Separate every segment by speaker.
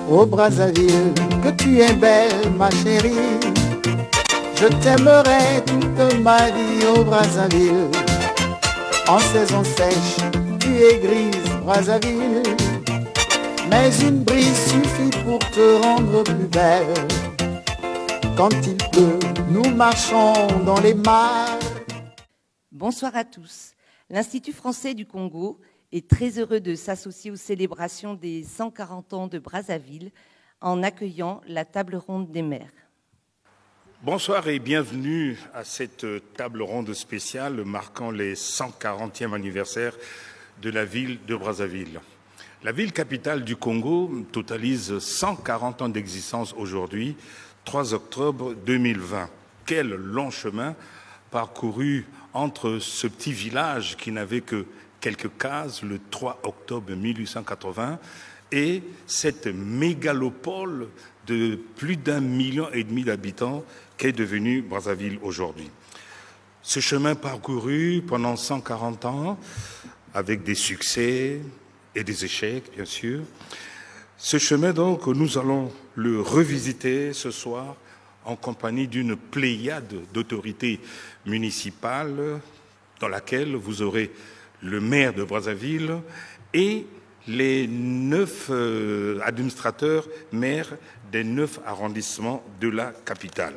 Speaker 1: Ô Brazzaville, que tu es belle, ma chérie. Je t'aimerai toute ma vie, ô Brazzaville. En saison sèche, tu es grise, Brazzaville. Mais une brise suffit pour te rendre plus belle. Quand il pleut, nous marchons dans les mares.
Speaker 2: Bonsoir à tous. L'Institut français du Congo est très heureux de s'associer aux célébrations des 140 ans de Brazzaville en accueillant la table ronde des maires.
Speaker 3: Bonsoir et bienvenue à cette table ronde spéciale marquant les 140e anniversaire de la ville de Brazzaville. La ville capitale du Congo totalise 140 ans d'existence aujourd'hui, 3 octobre 2020. Quel long chemin parcouru entre ce petit village qui n'avait que quelques cases le 3 octobre 1880 et cette mégalopole de plus d'1,5 million d'habitants qu'est devenue Brazzaville aujourd'hui. Ce chemin parcouru pendant 140 ans, avec des succès et des échecs, bien sûr. Ce chemin, donc, nous allons le revisiter ce soir en compagnie d'une pléiade d'autorités municipales dans laquelle vous aurez le maire de Brazzaville et les 9 administrateurs maires des 9 arrondissements de la capitale.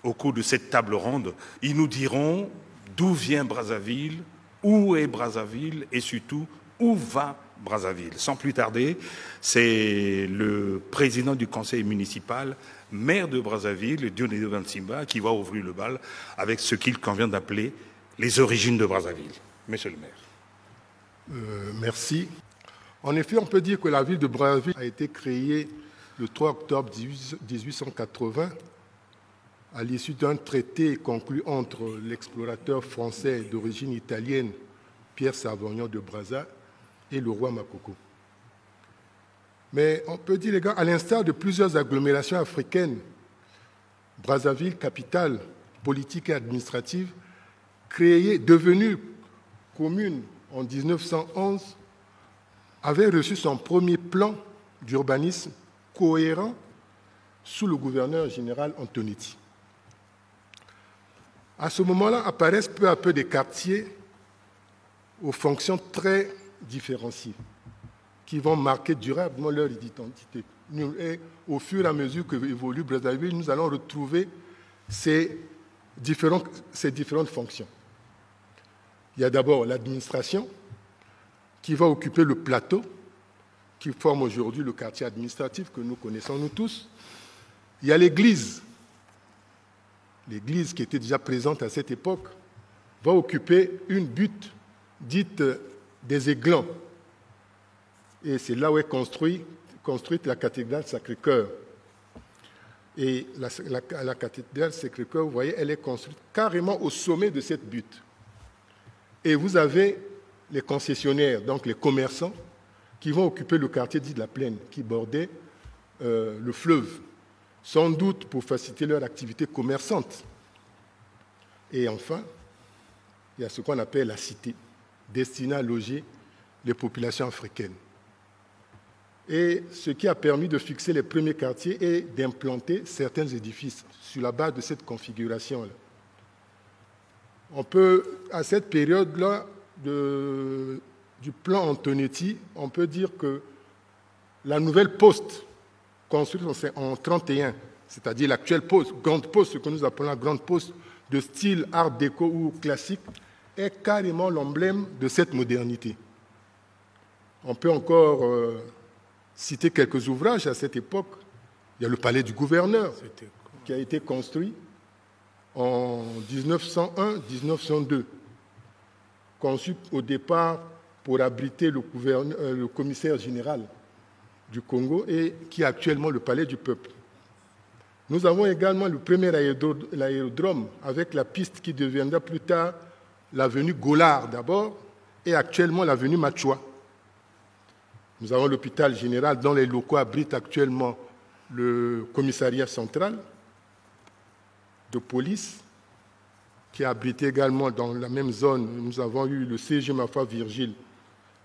Speaker 3: Au cours de cette table ronde, ils nous diront d'où vient Brazzaville, où est Brazzaville et surtout où va Brazzaville. Sans plus tarder, c'est le président du conseil municipal, maire de Brazzaville, Dionisio Dantsimba, qui va ouvrir le bal avec ce qu'il convient d'appeler les origines de Brazzaville. Monsieur le maire.
Speaker 4: Merci. En effet, on peut dire que la ville de Brazzaville a été créée le 3 octobre 1880 à l'issue d'un traité conclu entre l'explorateur français d'origine italienne Pierre Savognon de Brazza et le roi Makoko. Mais on peut dire, les gars, à l'instar de plusieurs agglomérations africaines, Brazzaville, capitale politique et administrative, créée, devenue commune en 1911, avait reçu son premier plan d'urbanisme cohérent sous le gouverneur général Antonetti. À ce moment-là, apparaissent peu à peu des quartiers aux fonctions très différenciées qui vont marquer durablement leur identité. Et au fur et à mesure que évolue Brazzaville, nous allons retrouver ces différentes fonctions. Il y a d'abord l'administration qui va occuper le plateau, qui forme aujourd'hui le quartier administratif que nous connaissons nous tous. Il y a l'église. L'église qui était déjà présente à cette époque va occuper une butte dite des Aiglons. Et c'est là où est construite la cathédrale Sacré-Cœur. Et la cathédrale Sacré-Cœur, vous voyez, elle est construite carrément au sommet de cette butte. Et vous avez les concessionnaires, donc les commerçants, qui vont occuper le quartier dit de la Plaine, qui bordait le fleuve, sans doute pour faciliter leur activité commerçante. Et enfin, il y a ce qu'on appelle la cité, destinée à loger les populations africaines. Et ce qui a permis de fixer les premiers quartiers et d'implanter certains édifices sur la base de cette configuration-là. On peut, à cette période-là du plan Antonetti, on peut dire que la nouvelle poste, construite en 1931, c'est-à-dire l'actuelle poste, grande poste, ce que nous appelons la grande poste de style art déco ou classique, est carrément l'emblème de cette modernité. On peut encore citer quelques ouvrages à cette époque. Il y a le palais du gouverneur qui a été construit en 1901-1902, conçu au départ pour abriter le commissaire général du Congo et qui est actuellement le palais du peuple. Nous avons également le premier aérodrome avec la piste qui deviendra plus tard l'avenue Gollard d'abord et actuellement l'avenue Machua. Nous avons l'hôpital général dont les locaux abritent actuellement le commissariat central de police qui a abrité également dans la même zone. Nous avons eu le CG Mafra Virgile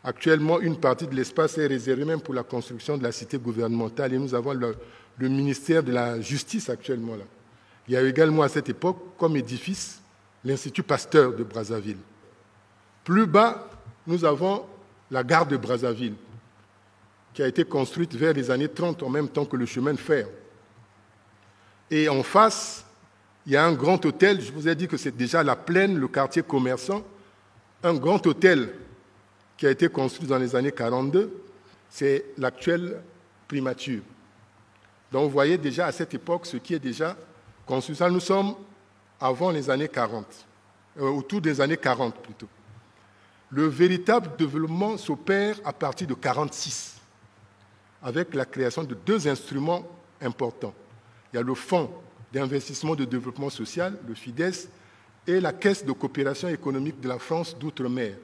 Speaker 4: Actuellement, une partie de l'espace est réservée même pour la construction de la cité gouvernementale et nous avons le ministère de la Justice actuellement là. Il y a également à cette époque, comme édifice, l'Institut Pasteur de Brazzaville. Plus bas, nous avons la gare de Brazzaville, qui a été construite vers les années 30, en même temps que le chemin de fer. Et en face, il y a un grand hôtel, je vous ai dit que c'est déjà la plaine, le quartier commerçant, un grand hôtel qui a été construit dans les années 42, c'est l'actuelle primature. Donc vous voyez déjà à cette époque ce qui est déjà construit. Ça, nous sommes avant les années 40, autour des années 40 plutôt. Le véritable développement s'opère à partir de 1946, avec la création de deux instruments importants. Il y a le Fonds d'investissement de développement social, le FIDES, et la Caisse de coopération économique de la France d'outre-mer.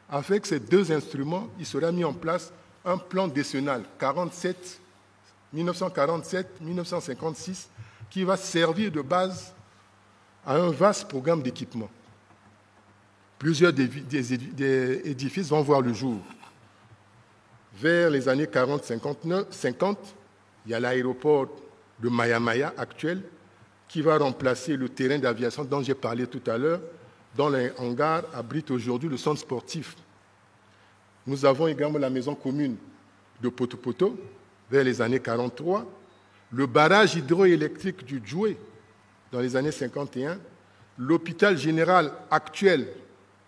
Speaker 4: Avec ces deux instruments, il sera mis en place un plan décennal 1947-1956 qui va servir de base à un vaste programme d'équipement. Plusieurs des édifices vont voir le jour. Vers les années 40-50, il y a l'aéroport de Maya-Maya actuel qui va remplacer le terrain d'aviation dont j'ai parlé tout à l'heure, dont les hangars abritent aujourd'hui le centre sportif. Nous avons également la maison commune de Poto-Poto vers les années 43, le barrage hydroélectrique du Djoué dans les années 51, l'hôpital général actuel,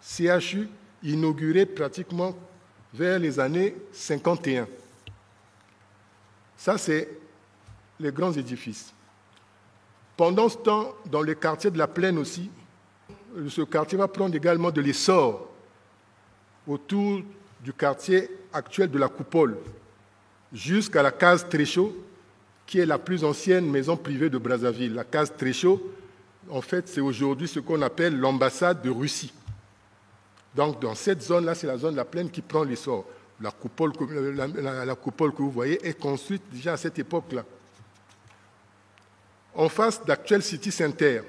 Speaker 4: CHU, inauguré pratiquement vers les années 51. Ça, c'est les grands édifices. Pendant ce temps, dans le quartier de la Plaine aussi, ce quartier va prendre également de l'essor autour du quartier actuel de la Coupole, jusqu'à la case Tréchaud, qui est la plus ancienne maison privée de Brazzaville. La case Tréchaud, en fait, c'est aujourd'hui ce qu'on appelle l'ambassade de Russie. Donc, dans cette zone-là, c'est la zone de la Plaine qui prend l'essor. La coupole que vous voyez est construite déjà à cette époque-là. En face d'actuel City Center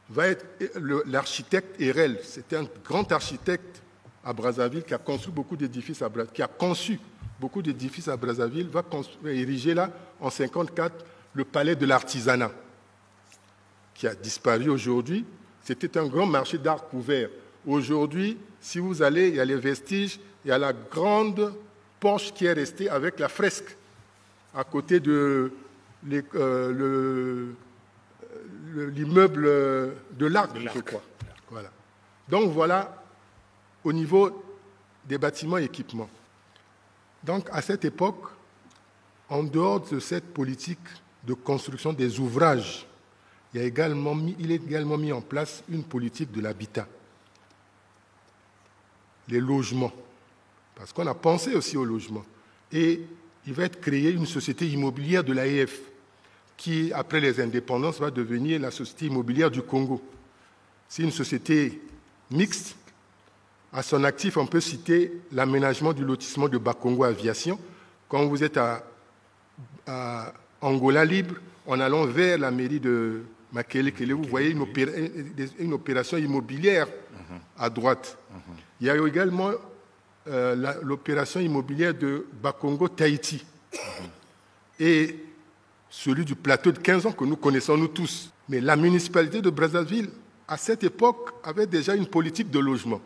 Speaker 4: va être l'architecte Erel. C'était un grand architecte à Brazzaville qui a construit beaucoup d'édifices qui a conçu beaucoup d'édifices à Brazzaville, va ériger là, en 1954, le palais de l'artisanat, qui a disparu aujourd'hui. C'était un grand marché d'art couvert. Aujourd'hui, si vous allez, il y a les vestiges, il y a la grande porche qui est restée avec la fresque à côté de l'immeuble de l'Arc, je crois. Voilà. Donc voilà, au niveau des bâtiments et équipements. Donc à cette époque, en dehors de cette politique de construction des ouvrages, il est également mis en place une politique de l'habitat. Les logements, parce qu'on a pensé aussi au logement. Et il va être créé une société immobilière de l'AEF, qui, après les indépendances, va devenir la Société immobilière du Congo. C'est une société mixte. À son actif, on peut citer l'aménagement du lotissement de Bakongo Aviation. Quand vous êtes à Angola Libre, en allant vers la mairie de Makelekele, vous voyez une opération immobilière à droite. Il y a également l'opération immobilière de Bakongo Tahiti et celui du plateau de 15 ans que nous connaissons nous tous. Mais la municipalité de Brazzaville, à cette époque, avait déjà une politique de logement.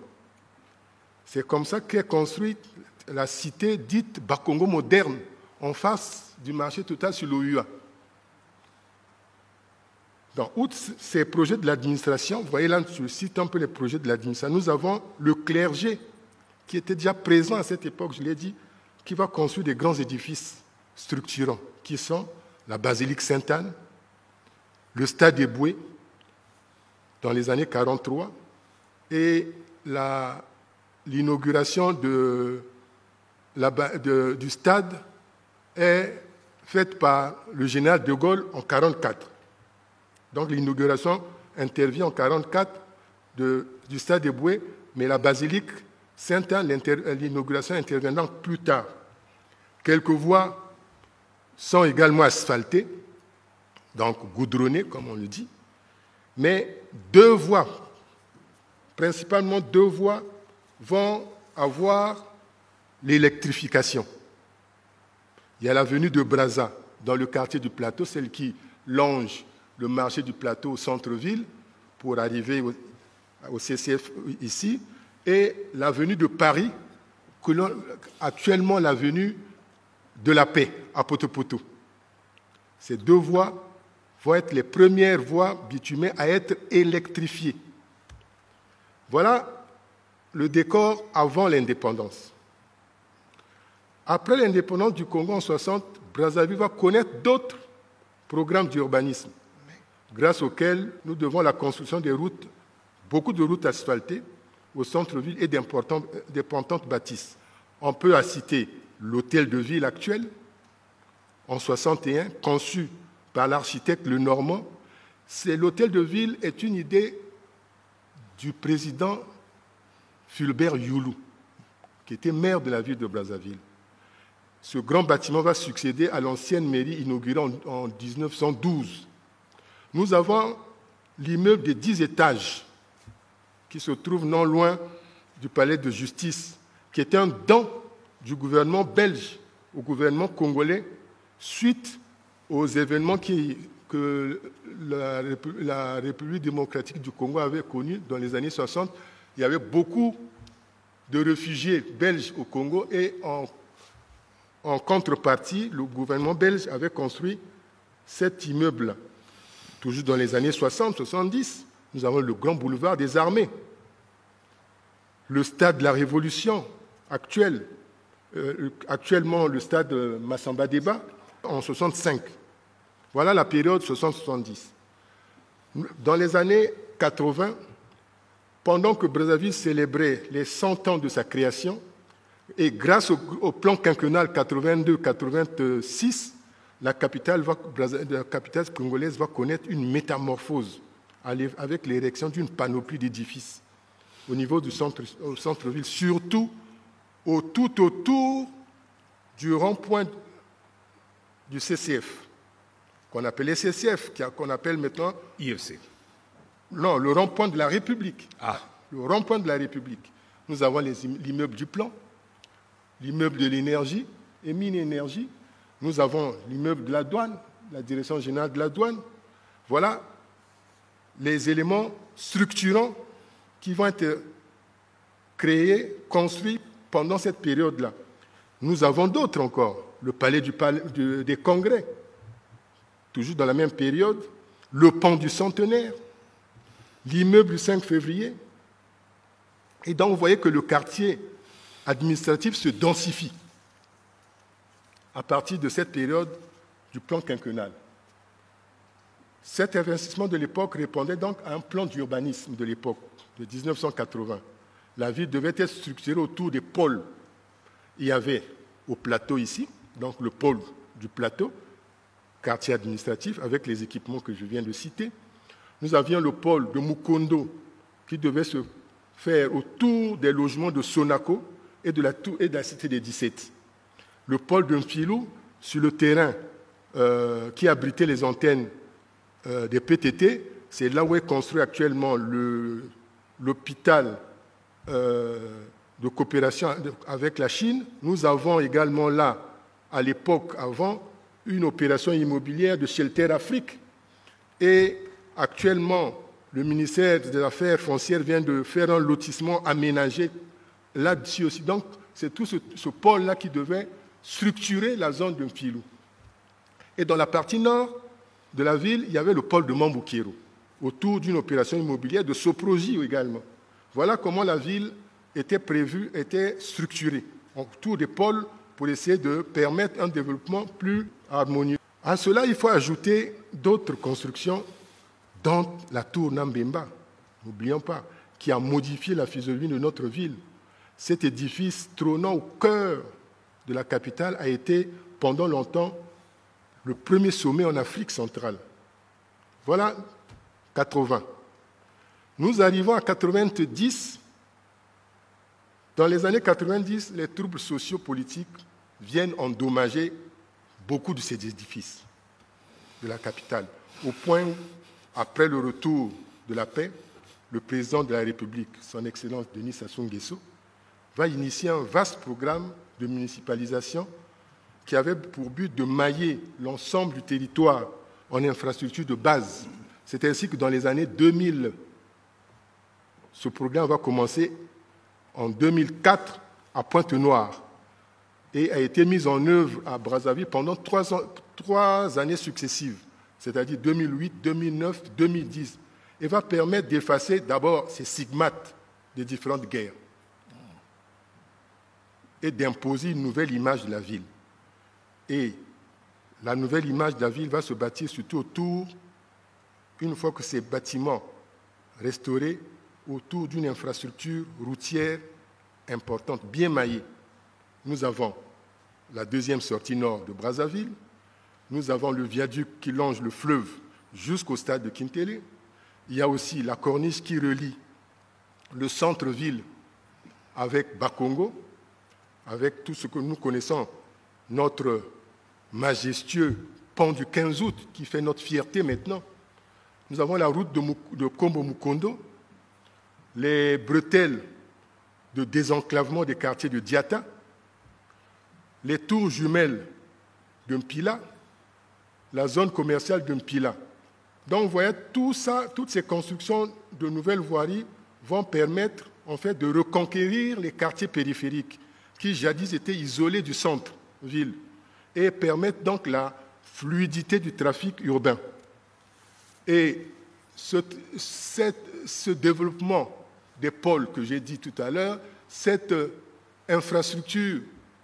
Speaker 4: C'est comme ça qu'est construite la cité dite Bakongo moderne, en face du marché total sur l'OUA. Dans outre ces projets de l'administration, vous voyez là, je cite un peu les projets de l'administration, nous avons le clergé qui était déjà présent à cette époque, je l'ai dit, qui va construire des grands édifices structurants, qui sont la basilique Sainte-Anne, le stade Eboué, dans les années 43, et l'inauguration du stade est faite par le général de Gaulle en 1944. Donc l'inauguration intervient en 1944 du stade Eboué, mais la basilique Sainte-Anne, l'inauguration intervenant plus tard. Quelques voies sont également asphaltées, donc goudronnées, comme on le dit, mais 2 voies, principalement 2 voies, vont avoir l'électrification. Il y a l'avenue de Brazza, dans le quartier du Plateau, celle qui longe le marché du Plateau au centre-ville pour arriver au CCF ici, et l'avenue de Paris, actuellement l'avenue de la Paix, à Poto-Poto. Ces deux voies vont être les premières voies bitumées à être électrifiées. Voilà le décor avant l'indépendance. Après l'indépendance du Congo en 1960, Brazzaville va connaître d'autres programmes d'urbanisme, grâce auxquels nous devons la construction des routes, beaucoup de routes asphaltées au centre-ville et d'importantes bâtisses. On peut citer l'hôtel de ville actuel, en 1961, conçu par l'architecte Lenormand. L'hôtel de ville est une idée du président Fulbert Youlou, qui était maire de la ville de Brazzaville. Ce grand bâtiment va succéder à l'ancienne mairie inaugurée en 1912. Nous avons l'immeuble de 10 étages qui se trouve non loin du palais de justice, qui est un don du gouvernement belge au gouvernement congolais suite aux événements que la République démocratique du Congo avait connus dans les années 60. Il y avait beaucoup de réfugiés belges au Congo et en contrepartie, le gouvernement belge avait construit cet immeuble. Toujours dans les années 60-70, nous avons le grand boulevard des armées, le stade de la Révolution actuel, actuellement le stade Massamba Débat, en 65. Voilà la période 60-70. Dans les années 80, pendant que Brazzaville célébrait les 100 ans de sa création, et grâce au plan quinquennal 82-86, la capitale congolaise va connaître une métamorphose avec l'érection d'une panoplie d'édifices au niveau du centre-ville, surtout tout autour du rond-point du CCF, qu'on appelait CCF, qu'on appelle maintenant
Speaker 3: IFC.
Speaker 4: Non, le rond-point de la République.
Speaker 3: Ah.
Speaker 4: Le rond-point de la République. Nous avons l'immeuble du plan, l'immeuble de l'énergie et mine énergie. Nous avons l'immeuble de la douane, la direction générale de la douane. Voilà les éléments structurants qui vont être créés, construits pendant cette période-là. Nous avons d'autres encore. Le palais des congrès, toujours dans la même période. Le pont du centenaire, l'immeuble du 5 février. Et donc, vous voyez que le quartier administratif se densifie à partir de cette période du plan quinquennal. Cet investissement de l'époque répondait donc à un plan d'urbanisme de l'époque, de 1980. La ville devait être structurée autour des pôles. Il y avait au plateau ici, donc le pôle du plateau, quartier administratif, avec les équipements que je viens de citer. Nous avions le pôle de Mukondo, qui devait se faire autour des logements de Sonaco et de la cité des 17. Le pôle de Mfilou, sur le terrain qui abritait les antennes des PTT, c'est là où est construit actuellement l'hôpital de coopération avec la Chine. Nous avons également là, à l'époque avant, une opération immobilière de Shelter Afrique. Et actuellement, le ministère des Affaires foncières vient de faire un lotissement aménagé là-dessus aussi. Donc, c'est tout ce pôle-là qui devait structurer la zone de Mfilou. Et dans la partie nord de la ville, il y avait le pôle de Mamboukiro, autour d'une opération immobilière de Soprogi également. Voilà comment la ville était prévue, était structurée, autour des pôles pour essayer de permettre un développement plus harmonieux. À cela, il faut ajouter d'autres constructions, dont la tour Nambemba, n'oublions pas, qui a modifié la physionomie de notre ville. Cet édifice trônant au cœur de la capitale a été, pendant longtemps, le premier sommet en Afrique centrale. Voilà 80. Nous arrivons à 90. Dans les années 90, les troubles sociopolitiques viennent endommager beaucoup de ces édifices de la capitale, au point où, après le retour de la paix, le président de la République, son Excellence Denis Sassou Nguesso, va initier un vaste programme de municipalisation qui avait pour but de mailler l'ensemble du territoire en infrastructures de base. C'est ainsi que dans les années 2000, ce programme va commencer en 2004 à Pointe-Noire et a été mis en œuvre à Brazzaville pendant 3 années successives, c'est-à-dire 2008, 2009, 2010, et va permettre d'effacer d'abord ces stigmates des différentes guerres et d'imposer une nouvelle image de la ville. Et la nouvelle image de la ville va se bâtir surtout autour, une fois que ces bâtiments restaurés, autour d'une infrastructure routière importante, bien maillée. Nous avons la deuxième sortie nord de Brazzaville, nous avons le viaduc qui longe le fleuve jusqu'au stade de Kintélé, il y a aussi la corniche qui relie le centre-ville avec Bakongo, avec tout ce que nous connaissons, notre majestueux pont du 15 août qui fait notre fierté maintenant. Nous avons la route de Kombo-Mukondo, les bretelles de désenclavement des quartiers de Diata, les tours jumelles de Mpila, la zone commerciale de Mpila. Donc, vous voyez, tout ça, toutes ces constructions de nouvelles voiries vont permettre, en fait, de reconquérir les quartiers périphériques qui, jadis, étaient isolés du centre-ville et permettre donc la fluidité du trafic urbain. Et ce développement des pôles que j'ai dit tout à l'heure, cette infrastructure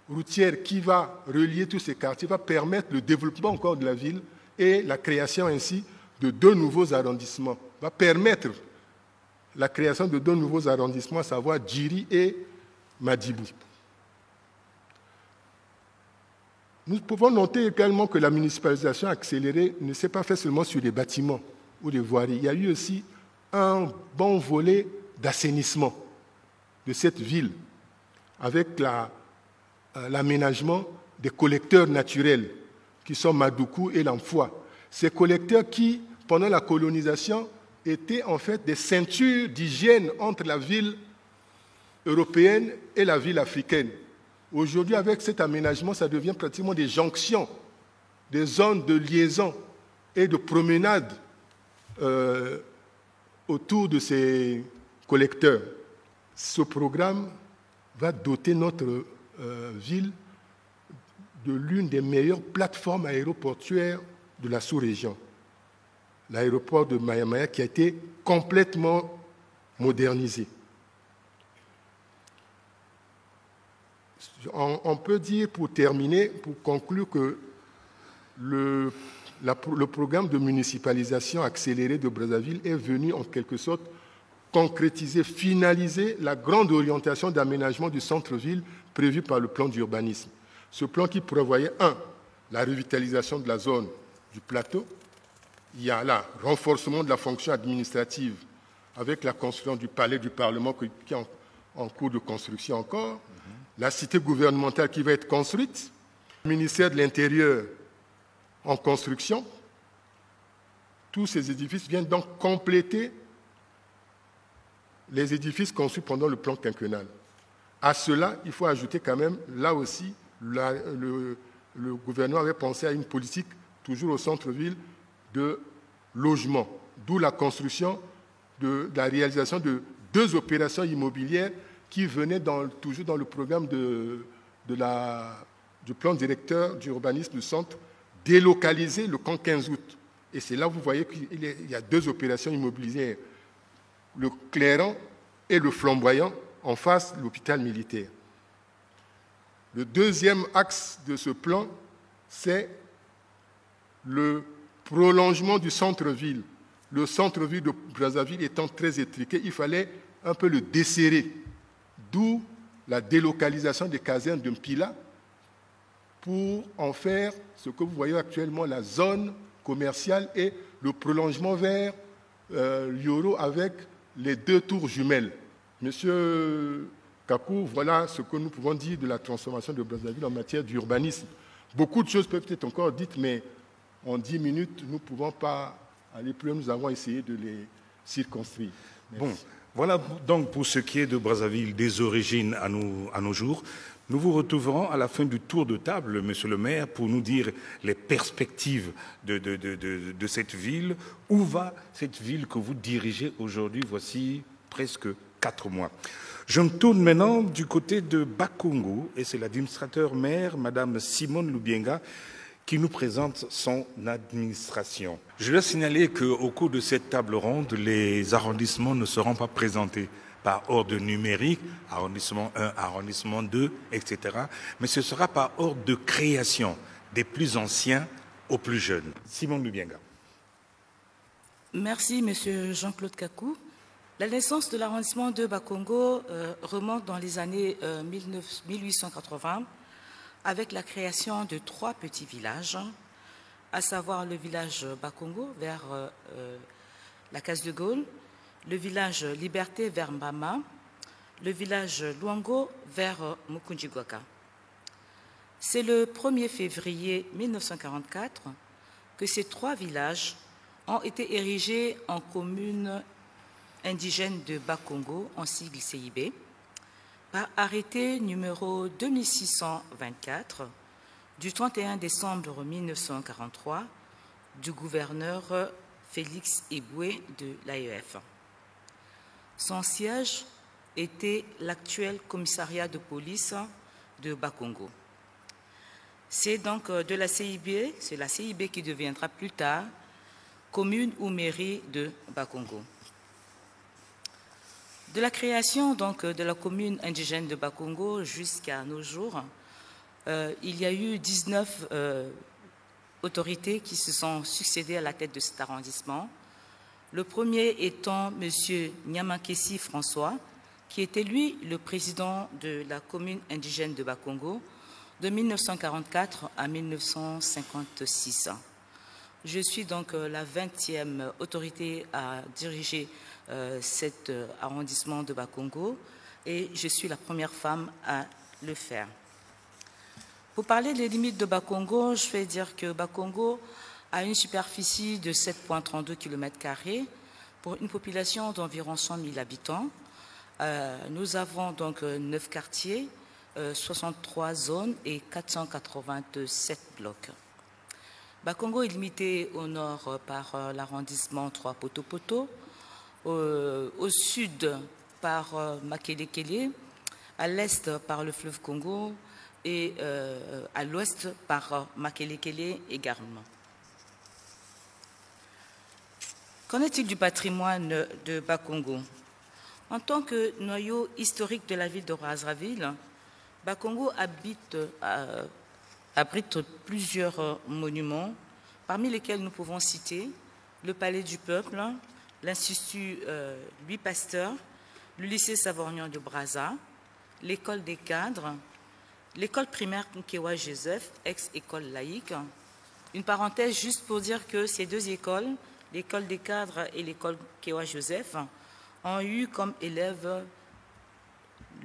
Speaker 4: routière qui va relier tous ces quartiers va permettre le développement encore de la ville et la création ainsi de 2 nouveaux arrondissements, va permettre la création de 2 nouveaux arrondissements, à savoir Djiri et Madibou. Nous pouvons noter également que la municipalisation accélérée ne s'est pas faite seulement sur les bâtiments ou les voiries. Il y a eu aussi un bon volet d'assainissement de cette ville avec l'aménagement des collecteurs naturels qui sont Madoukou et Lamfoua. Ces collecteurs qui, pendant la colonisation, étaient en fait des ceintures d'hygiène entre la ville européenne et la ville africaine. Aujourd'hui, avec cet aménagement, ça devient pratiquement des jonctions, des zones de liaison et de promenade autour de ces collecteurs. Ce programme va doter notre ville de l'une des meilleures plateformes aéroportuaires de la sous-région. L'aéroport de Maya-Maya qui a été complètement modernisé. On peut dire, pour terminer, pour conclure, que le programme de municipalisation accélérée de Brazzaville est venu en quelque sorte concrétiser, finaliser la grande orientation d'aménagement du centre-ville prévue par le plan d'urbanisme. Ce plan qui prévoyait, 1, la revitalisation de la zone du plateau. Il y a là renforcement de la fonction administrative avec la construction du palais du Parlement qui est en cours de construction encore. La cité gouvernementale qui va être construite, le ministère de l'Intérieur en construction. Tous ces édifices viennent donc compléter les édifices conçus pendant le plan quinquennal. À cela, il faut ajouter quand même, là aussi, le gouvernement avait pensé à une politique, toujours au centre-ville, de logement, d'où la construction, la réalisation de 2 opérations immobilières qui venaient toujours dans le programme du plan directeur d'urbanisme du centre, délocaliser le camp 15 août. Et c'est là que vous voyez qu'il y a 2 opérations immobilières, le Clairon et le Flamboyant, en face de l'hôpital militaire. Le deuxième axe de ce plan, c'est le prolongement du centre-ville. Le centre-ville de Brazzaville étant très étriqué, il fallait un peu le desserrer. D'où la délocalisation des casernes de Mpila pour en faire ce que vous voyez actuellement, la zone commerciale et le prolongement vers Lioro avec les 2 tours jumelles. Monsieur Kakou, voilà ce que nous pouvons dire de la transformation de Brazzaville en matière d'urbanisme. Beaucoup de choses peuvent être encore dites, mais en 10 minutes, nous ne pouvons pas aller plus loin. Nous avons essayé de les circonscrire.
Speaker 3: Merci. Bon, Voilà donc pour ce qui est de Brazzaville, des origines à nos jours. Nous vous retrouverons à la fin du tour de table, Monsieur le maire, pour nous dire les perspectives de cette ville. Où va cette ville que vous dirigez aujourd'hui, voici presque 4 mois. Je me tourne maintenant du côté de Bakongo, et c'est l'administrateur maire, Madame Simone Lubienga, qui nous présente son administration. Je dois signaler qu'au cours de cette table ronde, les arrondissements ne seront pas présentés par ordre numérique, arrondissement 1, arrondissement 2, etc. Mais ce sera par ordre de création, des plus anciens aux plus jeunes. Simone Lubienga.
Speaker 5: Merci, Monsieur Jean-Claude Kakou. La naissance de l'arrondissement de Bakongo remonte dans les années 1880 avec la création de 3 petits villages, à savoir le village Bakongo vers la Case de Gaulle, le village Liberté vers Mbama, le village Luango vers Mukunjiguaka. C'est le 1er février 1944 que ces 3 villages ont été érigés en commune indigène de Bakongo, en sigle CIB, par arrêté numéro 2624 du 31 décembre 1943 du gouverneur Félix Eboué de l'AEF. Son siège était l'actuel commissariat de police de Bakongo. C'est donc de la CIB, c'est la CIB qui deviendra plus tard commune ou mairie de Bakongo. De la création donc de la commune indigène de Bakongo jusqu'à nos jours, il y a eu 19 autorités qui se sont succédées à la tête de cet arrondissement. Le premier étant M. Nyamakessi François, qui était lui le président de la commune indigène de Bakongo de 1944 à 1956. Je suis donc la 20e autorité à diriger cet arrondissement de Bakongo et je suis la première femme à le faire. Pour parler des limites de Bakongo, je vais dire que Bakongo a une superficie de 7,32 km² pour une population d'environ 100 000 habitants. Nous avons donc 9 quartiers, 63 zones et 487 blocs. Bakongo est limité au nord par l'arrondissement 3 Poto-Poto, au sud par Makelekele, à l'est par le fleuve Congo et à l'ouest par Makelekele également. Qu'en est-il du patrimoine de Bakongo? En tant que noyau historique de la ville de Brazzaville, Bakongo abrite plusieurs monuments, parmi lesquels nous pouvons citer le Palais du Peuple, l'Institut Louis Pasteur, le lycée Savorgnan de Brazza, l'école des cadres, l'école primaire Nkewa Joseph, ex-école laïque. Une parenthèse juste pour dire que ces 2 écoles, l'école des cadres et l'école Nkewa Joseph, ont eu comme élève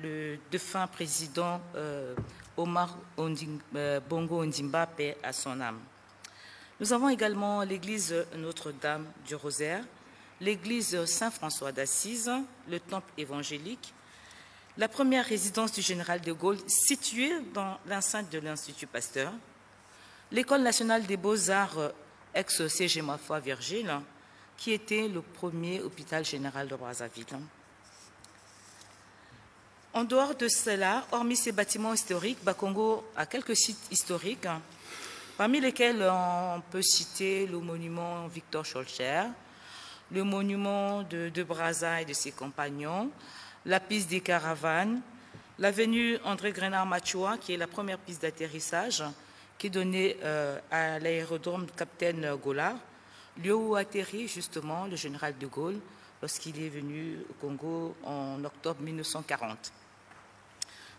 Speaker 5: le défunt président Omar Bongo Ondimba, paix à son âme. Nous avons également l'église Notre-Dame du Rosaire, l'église Saint-François d'Assise, le temple évangélique, la première résidence du général de Gaulle située dans l'enceinte de l'Institut Pasteur, l'école nationale des beaux-arts ex-CG Mafoi Virgile, qui était le premier hôpital général de Brazzaville. En dehors de cela, hormis ces bâtiments historiques, Bakongo a quelques sites historiques, parmi lesquels on peut citer le monument Victor Schœlcher, le monument de Brazza et de ses compagnons, la piste des caravanes, l'avenue André Grenard-Machoua, qui est la première piste d'atterrissage, qui est donnée à l'aérodrome Capitaine Gollard, lieu où atterrit justement le général de Gaulle lorsqu'il est venu au Congo en octobre 1940.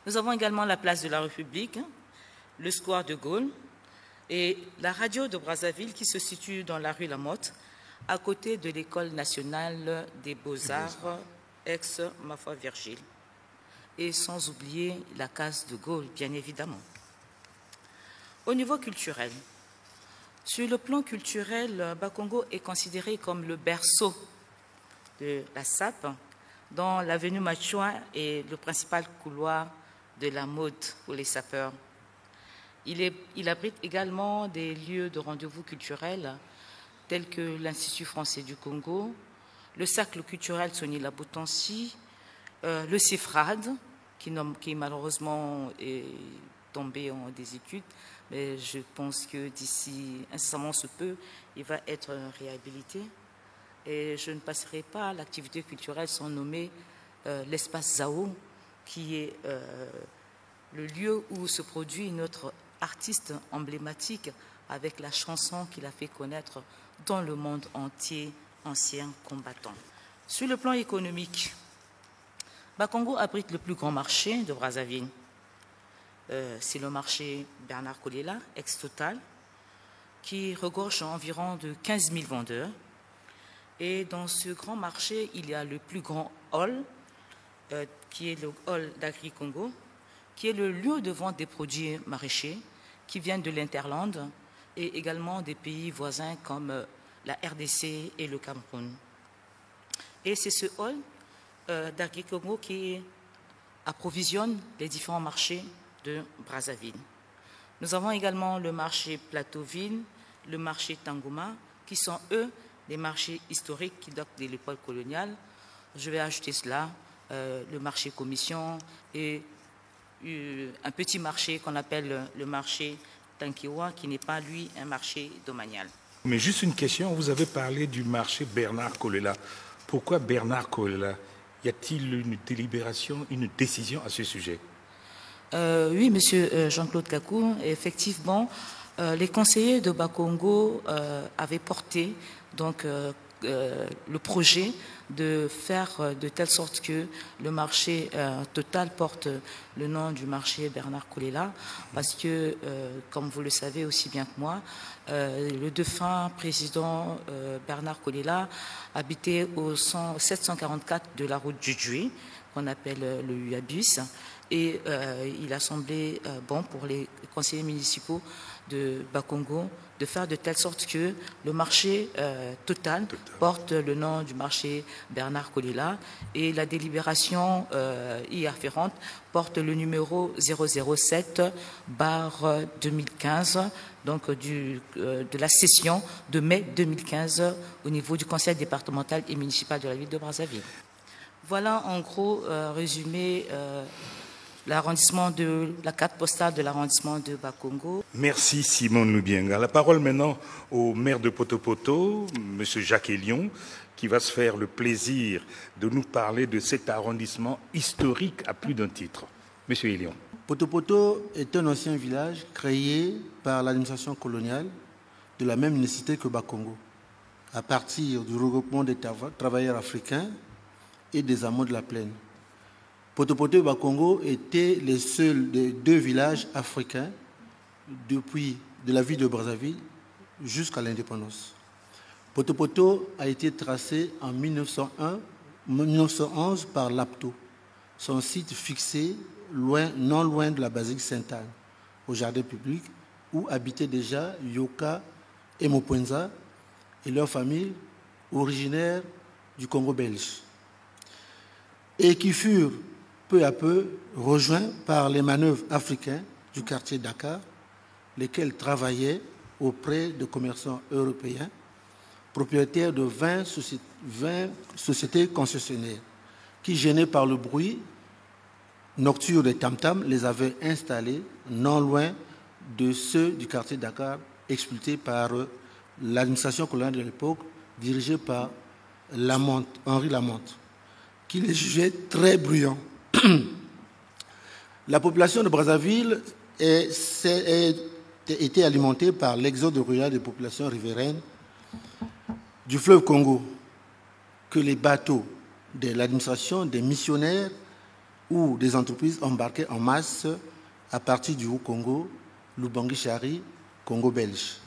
Speaker 5: Nous avons également la place de la République, le square de Gaulle et la radio de Brazzaville qui se situe dans la rue Lamotte, à côté de l'École nationale des beaux-arts ex-Mafoi Virgile. Et sans oublier la case de Gaulle, bien évidemment. Au niveau culturel, sur le plan culturel, Bakongo est considéré comme le berceau de la SAP, dont l'avenue Machouin est le principal couloir de la mode pour les sapeurs. Il abrite également des lieux de rendez-vous culturels tels que l'Institut français du Congo, le Cercle culturel Soni Labotansi, le CIFRAD, qui malheureusement est tombé en désuétude, mais je pense que d'ici incessamment ce peu, il va être réhabilité. Et je ne passerai pas l'activité culturelle sans nommer l'espace Zao, qui est le lieu où se produit notre artiste emblématique avec la chanson qu'il a fait connaître dans le monde entier, ancien combattant. Sur le plan économique, Bakongo abrite le plus grand marché de Brazzaville. C'est le marché Bernard Kolela, ex-Total, qui regorge environ de 15 000 vendeurs. Et dans ce grand marché, il y a le plus grand hall, qui est le hall d'Agri-Congo, qui est le lieu de vente des produits maraîchers qui viennent de l'Interland et également des pays voisins comme la RDC et le Cameroun. Et c'est ce hall d'Agri-Congo qui approvisionne les différents marchés de Brazzaville. Nous avons également le marché Plateauville, le marché Tangoma, qui sont, eux, des marchés historiques qui datent de l'époque coloniale. Je vais ajouter cela, le marché Commission et un petit marché qu'on appelle le marché Tankiwa, qui n'est pas, lui, un marché domanial.
Speaker 3: Mais juste une question, vous avez parlé du marché Bernard Kolela. Pourquoi Bernard Kolela? Y a-t-il une délibération, une décision à ce sujet?
Speaker 5: Oui, monsieur Jean-Claude Kakou, effectivement, les conseillers de Bakongo avaient porté donc, le projet de faire de telle sorte que le marché Total porte le nom du marché Bernard Kolela, parce que, comme vous le savez aussi bien que moi, le défunt président Bernard Kolela habitait au 744 de la route du Djui, qu'on appelle le Huabus, et il a semblé bon pour les conseillers municipaux de Bakongo de faire de telle sorte que le marché Total porte le nom du marché Bernard Kolela et la délibération y afférente porte le numéro 007/2015, donc de la session de mai 2015 au niveau du conseil départemental et municipal de la ville de Brazzaville. Voilà en gros résumé l'arrondissement de la carte postale de l'arrondissement de Bakongo.
Speaker 3: Merci Simone Lubienga. La parole maintenant au maire de Poto-Poto, M. Jacques Elion, qui va se faire le plaisir de nous parler de cet arrondissement historique à plus d'un titre. M. Elion.
Speaker 6: Poto-Poto est un ancien village créé par l'administration coloniale de la même nécessité que Bakongo, à partir du regroupement des travailleurs africains et des hameaux de la plaine. Poto-Poto et Bakongo étaient les seuls des deux villages africains depuis de la ville de Brazzaville jusqu'à l'indépendance. Poto-Poto a été tracé en 1911 par l'APTO, son site fixé non loin de la basilique Sainte-Anne, au jardin public, où habitaient déjà Yoka et Mopwenza et leurs familles originaires du Congo belge, et qui furent peu à peu rejoints par les manœuvres africains du quartier Dakar, lesquels travaillaient auprès de commerçants européens, propriétaires de 20 sociétés concessionnaires, qui, gênés par le bruit nocturne des tam-tams, les avaient installés non loin de ceux du quartier Dakar, exploités par l'administration coloniale de l'époque, dirigée par Henri Lamonte, qui les jugeait très bruyants. La population de Brazzaville était alimentée par l'exode rural des populations riveraines du fleuve Congo, que les bateaux de l'administration, des missionnaires ou des entreprises embarquaient en masse à partir du Haut-Congo, Lubangui-Chari, Congo belge.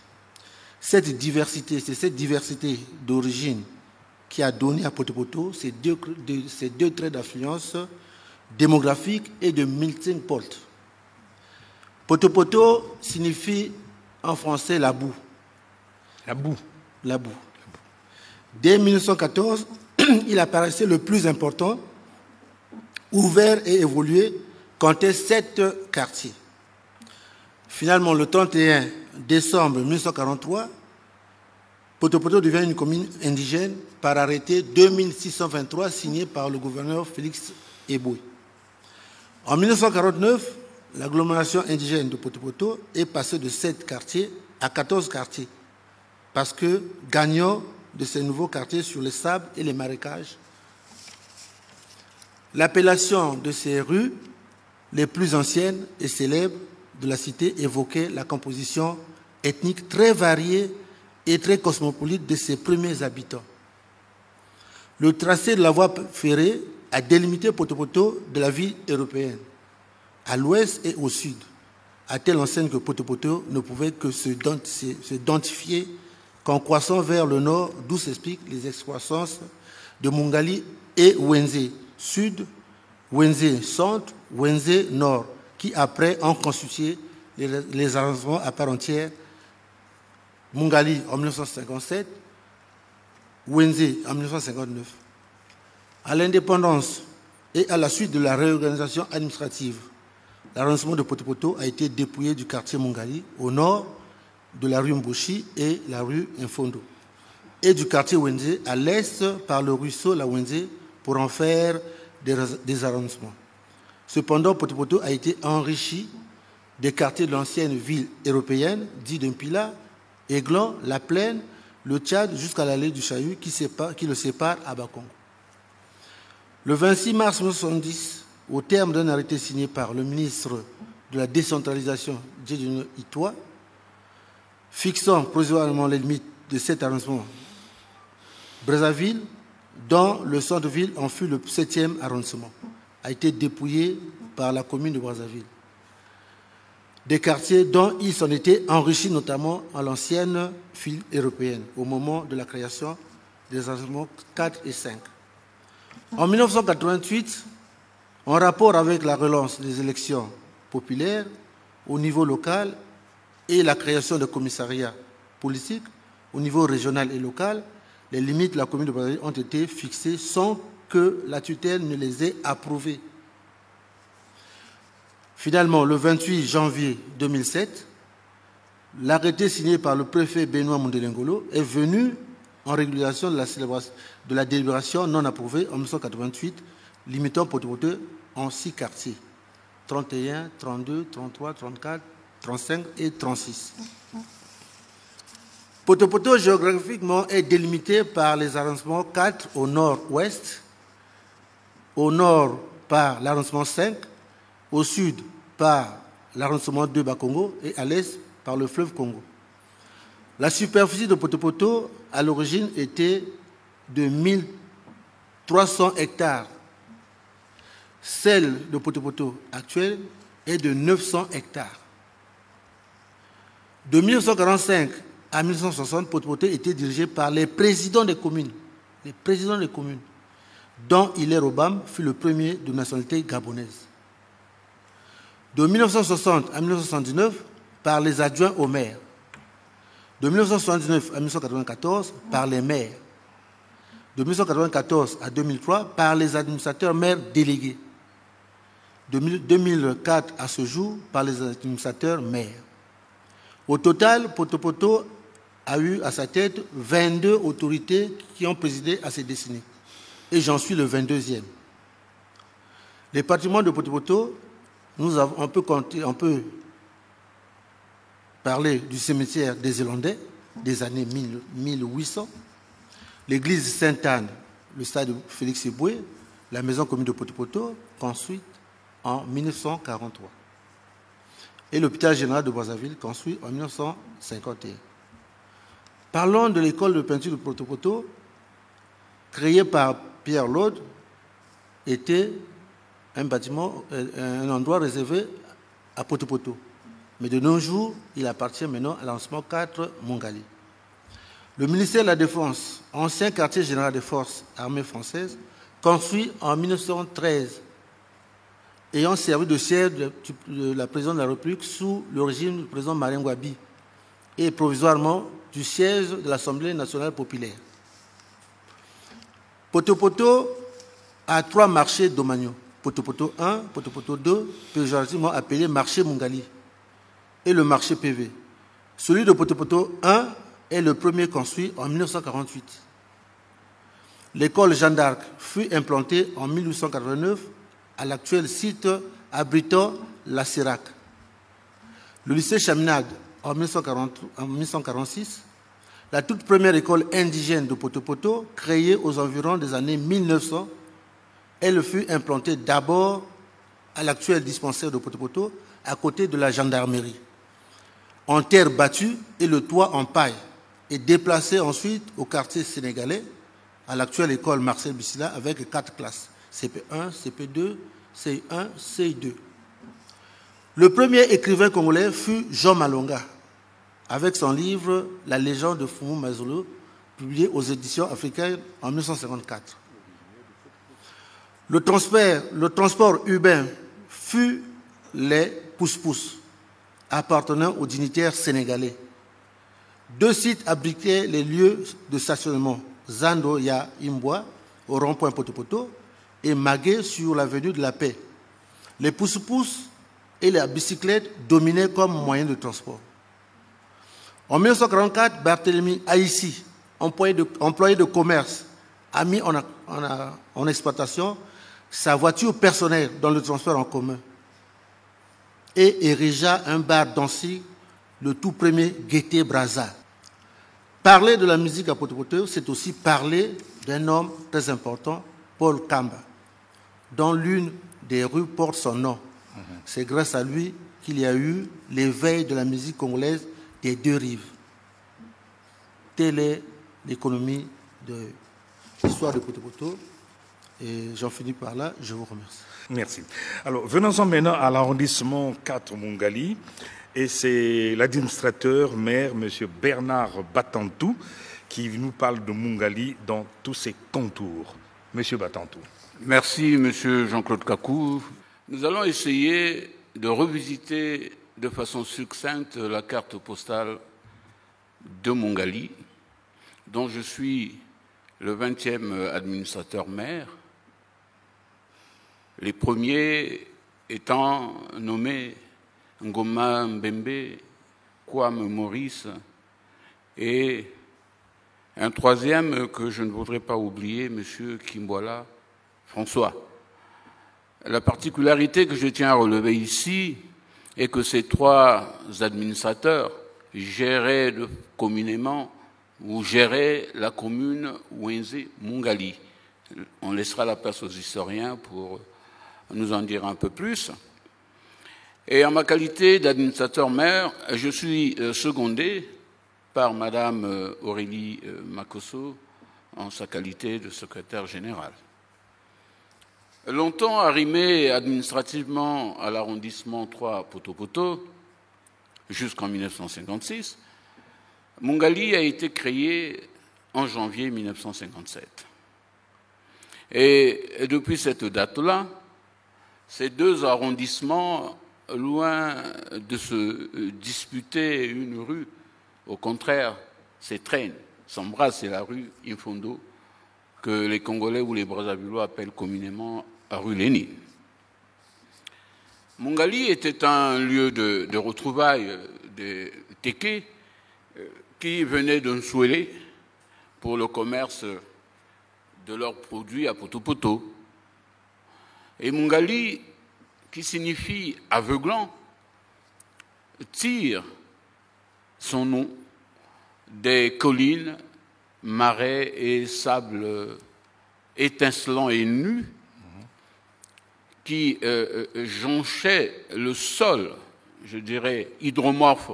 Speaker 6: C'est cette diversité d'origine qui a donné à Poto-Poto ces deux traits d'affluence démographique et de melting pot. Poto-Poto signifie en français la boue.
Speaker 3: La boue.
Speaker 6: La boue. Dès 1914, il apparaissait le plus important ouvert et évolué, comptait 7 quartiers. Finalement, le 31 décembre 1943, Poto-Poto devient une commune indigène par arrêté 2623 signé par le gouverneur Félix Eboué. En 1949, l'agglomération indigène de Poto-Poto est passée de 7 quartiers à 14 quartiers parce que gagnant de ces nouveaux quartiers sur les sables et les marécages. L'appellation de ces rues les plus anciennes et célèbres de la cité évoquait la composition ethnique très variée et très cosmopolite de ses premiers habitants. Le tracé de la voie ferrée a délimité Poto-Poto de la ville européenne, à l'ouest et au sud, à telle enseigne que Poto-Poto ne pouvait que se densifier qu'en croissant vers le nord, d'où s'expliquent les excroissances de Mungali et Wenzé sud, Wenzé centre, Wenzé nord, qui après ont constitué les arrangements à part entière. Mungali en 1957, Wenzé en 1959. À l'indépendance et à la suite de la réorganisation administrative, l'arrondissement de Poto-Poto a été dépouillé du quartier Mungali au nord de la rue Mboshi et la rue Infondo, et du quartier Wenzé à l'est par le ruisseau La Wenzé pour en faire des arrondissements. Cependant, Poto-Poto a été enrichi des quartiers de l'ancienne ville européenne, dit d'Mpila, Aiglan, La Plaine, le Tchad jusqu'à l'allée du Chahut qui le sépare à Bakongo. Le 26 mars 1970, au terme d'un arrêté signé par le ministre de la décentralisation, Djedjone Itoa, fixant provisoirement les limites de cet arrondissement, Brazzaville, dont le centre-ville en fut le 7e arrondissement, a été dépouillé par la commune de Brazzaville. Des quartiers dont ils s'en étaient enrichis, notamment à l'ancienne ville européenne, au moment de la création des arrondissements 4 et 5. En 1988, en rapport avec la relance des élections populaires au niveau local et la création de commissariats politiques au niveau régional et local, les limites de la commune de Brazzaville ont été fixées sans que la tutelle ne les ait approuvées. Finalement, le 28 janvier 2007, l'arrêté signé par le préfet Benoît Mondelengolo est venu en régulation de la délibération non approuvée en 1988, limitant Poto-Poto en 6 quartiers, 31, 32, 33, 34, 35 et 36. Poto-Poto géographiquement est délimité par les arrondissements 4 au nord-ouest, au nord par l'arrondissement 5, au sud par l'arrondissement 2 Bakongo et à l'est par le fleuve Congo. La superficie de Poto-Poto à l'origine était de 1300 hectares. Celle de Poto-Poto actuelle est de 900 hectares. De 1945 à 1960, Poto-Poto était dirigé par les présidents des communes, dont Hilaire Obam fut le premier de nationalité gabonaise. De 1960 à 1979, par les adjoints au maire. De 1979 à 1994, par les maires. De 1994 à 2003, par les administrateurs maires délégués. De 2004 à ce jour, par les administrateurs maires. Au total, Poto-Poto a eu à sa tête 22 autorités qui ont présidé à ses destinées. Et j'en suis le 22e. Les patrimoines de Poto-Poto, on peut parler du cimetière des Zélandais des années 1800, l'église Sainte-Anne, le stade Félix Eboué, la maison commune de Poto-Poto, construite en 1943, et l'hôpital général de Brazzaville, construit en 1951. Parlons de l'école de peinture de Poto-Poto, créée par Pierre Laude, était un bâtiment, un endroit réservé à Poto-Poto. Mais de nos jours, il appartient maintenant à l'arrondissement 4 Mungali. Le ministère de la Défense, ancien quartier général des forces armées françaises, construit en 1913, ayant servi de siège de la présidence de la République sous le régime du président Marien Ngouabi et provisoirement du siège de l'Assemblée nationale populaire. Poto-Poto a 3 marchés domaniaux. Potopoto 1, Potopoto 2, péjorativement appelé marché Mungali, et le marché PV. Celui de Potopoto 1 est le premier construit en 1948. L'école Jeanne d'Arc fut implantée en 1889 à l'actuel site abritant la Sirac. Le lycée Chaminade en 1946, la toute première école indigène de Potopoto, créée aux environs des années 1900, elle fut implantée d'abord à l'actuel dispensaire de Potopoto, à côté de la gendarmerie, en terre battue et le toit en paille, et déplacée ensuite au quartier sénégalais, à l'actuelle école Marcel Bissila, avec 4 classes, CP1, CP2, CI1, CI2. Le premier écrivain congolais fut Jean Malonga, avec son livre « La légende de Fumu Mazolo », publié aux éditions africaines en 1954. Le transport urbain fut les pousse-pousse, appartenant aux dignitaires sénégalais. 2 sites abritaient les lieux de stationnement, Zando Ya Imboa, au rond-point Potopoto, et Magué sur l'avenue de la Paix. Les pousse-pousse et la bicyclette dominaient comme moyen de transport. En 1944, Barthélemy Aïssi, employé de commerce, a mis en exploitation sa voiture personnelle dans le transport en commun et érigea un bar dansé, le tout premier Gaieté Brazza. Parler de la musique à Potopoto, c'est aussi parler d'un homme très important, Paul Kamba, dont l'une des rues porte son nom. C'est grâce à lui qu'il y a eu l'éveil de la musique congolaise des 2 rives. Telle est l'économie de l'histoire de Potopoto. Et j'en finis par là. Je vous remercie.
Speaker 3: Merci. Alors, venons-en maintenant à l'arrondissement 4 Mungali. Et c'est l'administrateur maire, M. Bernard Batantou, qui nous parle de Mungali dans tous ses contours. M. Batantou.
Speaker 7: Merci, M. Jean-Claude Kakou. Nous allons essayer de revisiter de façon succincte la carte postale de Mungali, dont je suis le 20e administrateur maire, les premiers étant nommés Ngoma Mbembe, Kwame Maurice, et un 3e que je ne voudrais pas oublier, M. Kimbola François. La particularité que je tiens à relever ici est que ces 3 administrateurs géraient communément ou géraient la commune Wenze Mungali. On laissera la place aux historiens pour nous en dire un peu plus. Et en ma qualité d'administrateur maire, je suis secondé par Madame Aurélie Makosso en sa qualité de secrétaire générale. Longtemps arrimé administrativement à l'arrondissement 3 Potopoto, jusqu'en 1956, Mungali a été créé en janvier 1957. Et depuis cette date-là, ces 2 arrondissements, loin de se disputer une rue, au contraire, s'étreignent, s'embrassent. C'est la rue Infondo, que les Congolais ou les Brazzavillois appellent communément la rue Lénine. Mungali était un lieu de retrouvailles des Téké qui venaient de Nsouélé pour le commerce de leurs produits à Potopoto. Et Mungali, qui signifie aveuglant, tire son nom des collines, marais et sables étincelants et nus qui jonchaient le sol, je dirais, hydromorphe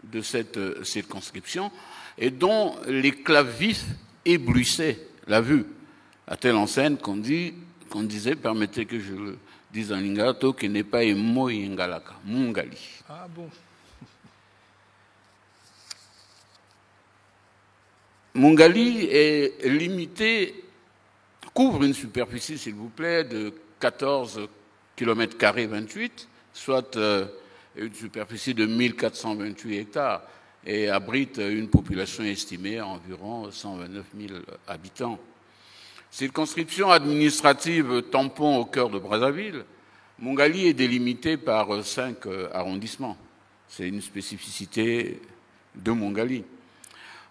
Speaker 7: de cette circonscription et dont l'éclat vif éblouissait la vue, à telle enseigne qu'on disait, permettez que je le dise en lingala, qui n'est pas Emo Yengalaka, Mungali.
Speaker 3: Ah bon.
Speaker 7: Mungali est limité, couvre une superficie, s'il vous plaît, de 14 km² 28, soit une superficie de 1428 hectares, et abrite une population estimée à environ 129 000 habitants. Circonscription administrative tampon au cœur de Brazzaville, Mongali est délimité par 5 arrondissements. C'est une spécificité de Mongali.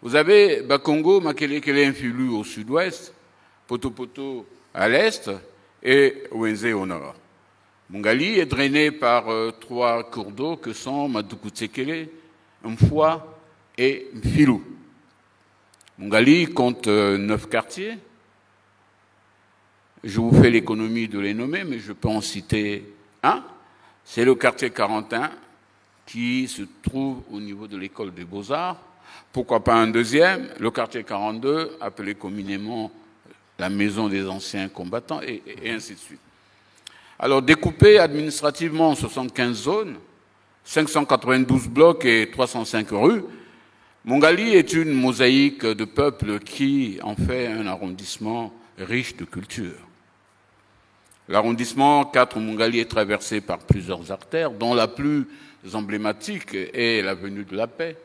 Speaker 7: Vous avez Bakongo, Makelekele, Mfulu au sud-ouest, Potopoto à l'est et Wenze au nord. Mongali est drainé par 3 cours d'eau que sont Madukutsekele, Mfwa et Mfilou. Mongali compte 9 quartiers. Je vous fais l'économie de les nommer, mais je peux en citer un. C'est le quartier 41 qui se trouve au niveau de l'école des Beaux-Arts. Pourquoi pas un deuxième, le quartier 42, appelé communément la maison des anciens combattants, et ainsi de suite. Alors, découpé administrativement en 75 zones, 592 blocs et 305 rues, Mongali est une mosaïque de peuples qui en fait un arrondissement riche de culture. L'arrondissement 4 Mongali est traversé par plusieurs artères, dont la plus emblématique est l'avenue de la Paix,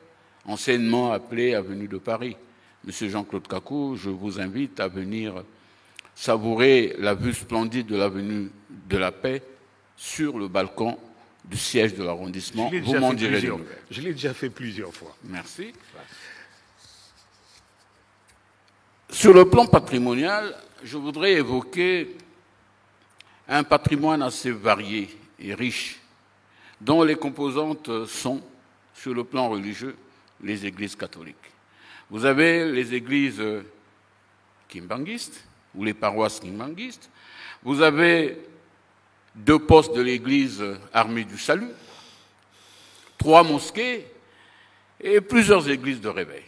Speaker 7: anciennement appelée avenue de Paris. Monsieur Jean-Claude Kakou, je vous invite à venir savourer la vue splendide de l'avenue de la Paix sur le balcon du siège de l'arrondissement. Vous m'en direz des nouvelles.
Speaker 3: Je l'ai déjà fait plusieurs fois.
Speaker 7: Merci. Sur le plan patrimonial, je voudrais évoquer un patrimoine assez varié et riche, dont les composantes sont, sur le plan religieux, les églises catholiques. Vous avez les églises kimbanguistes, ou les paroisses kimbanguistes. Vous avez 2 postes de l'église Armée du Salut, 3 mosquées et plusieurs églises de réveil.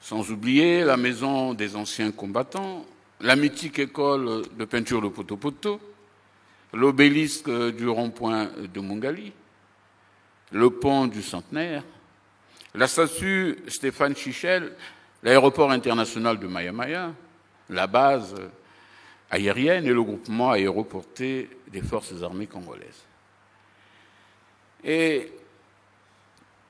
Speaker 7: Sans oublier la maison des anciens combattants, la mythique école de peinture de Potopoto, l'obélisque du rond-point de Mongali, le pont du Centenaire, la statue Stéphane Chichel, l'aéroport international de Maya-Maya, la base aérienne et le groupement aéroporté des forces armées congolaises. Et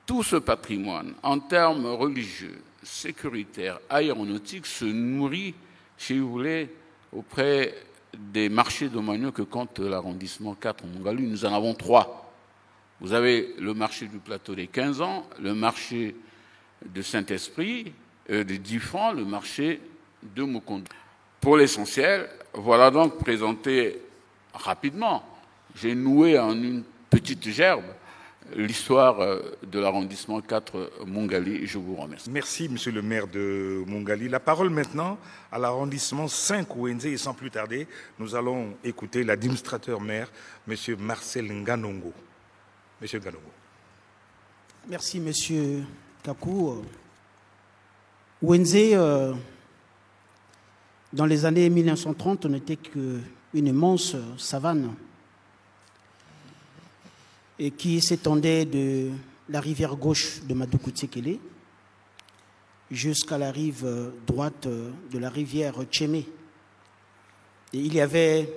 Speaker 7: tout ce patrimoine, en termes religieux, sécuritaires, aéronautiques, se nourrit, si vous voulez, auprès des marchés domaniaux que compte l'arrondissement 4 Mongali. Nous en avons 3. Vous avez le marché du plateau des 15 ans, le marché de Saint-Esprit, de 10 francs, le marché de Mokondo. Pour l'essentiel, voilà donc présenté rapidement. J'ai noué en une petite gerbe l'histoire de l'arrondissement 4 Mongali. Je vous remercie.
Speaker 3: Merci, monsieur le maire de Mongali. La parole maintenant à l'arrondissement 5 Wenze, et sans plus tarder, nous allons écouter l'administrateur maire, monsieur Marcel Nganongo. Monsieur Nganongo.
Speaker 8: Merci, monsieur Kakou. Wenze, dans les années 1930, n'était qu'une immense savane et qui s'étendait de la rivière gauche de Madukutsekele jusqu'à la rive droite de la rivière Tchémé. Et il y avait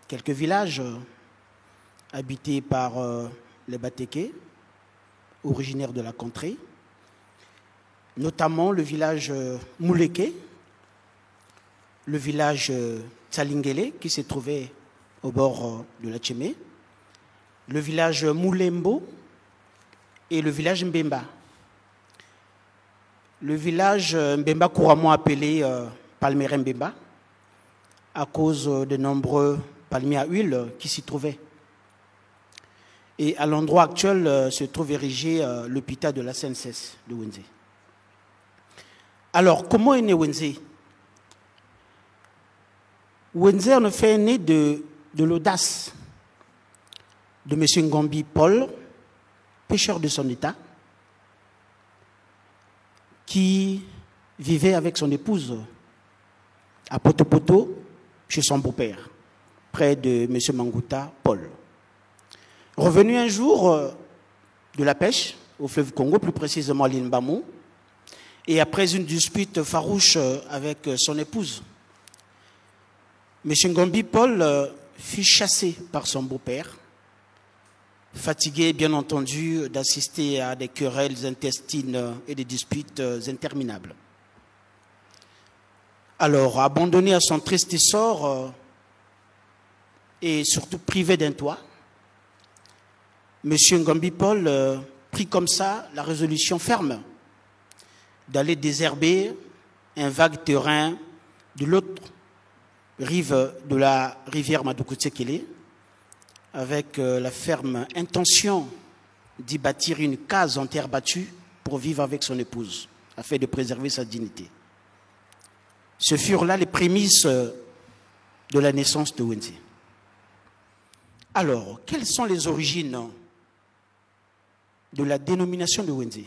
Speaker 8: quelques villages habités par les Batéké, originaires de la contrée, notamment le village Mouleke, le village Tsalingele qui se trouvait au bord de la Tchémé, le village Moulembo et le village Mbemba. Le village Mbemba couramment appelé Palmeret Mbemba à cause de nombreux palmiers à huile qui s'y trouvaient. Et à l'endroit actuel se trouve érigé l'hôpital de la CNSS de Wenze. Alors, comment est né Wenze? Wenze en effet est né de l'audace de M. Ngombi Paul, pêcheur de son état, qui vivait avec son épouse à Potopoto, chez son beau-père, près de M. Mangouta Paul. Revenu un jour de la pêche au fleuve Congo, plus précisément à l'île Mbamou, et après une dispute farouche avec son épouse, M. Ngombi Paul fut chassé par son beau-père, fatigué bien entendu d'assister à des querelles intestines et des disputes interminables. Alors, abandonné à son triste sort et surtout privé d'un toit, M. Ngombi Paul prit comme ça la résolution ferme d'aller désherber un vague terrain de l'autre rive de la rivière Madoukoutsekele, avec la ferme intention d'y bâtir une case en terre battue pour vivre avec son épouse, afin de préserver sa dignité. Ce furent là les prémices de la naissance de Wenze. Alors, quelles sont les origines de la dénomination de Wenze?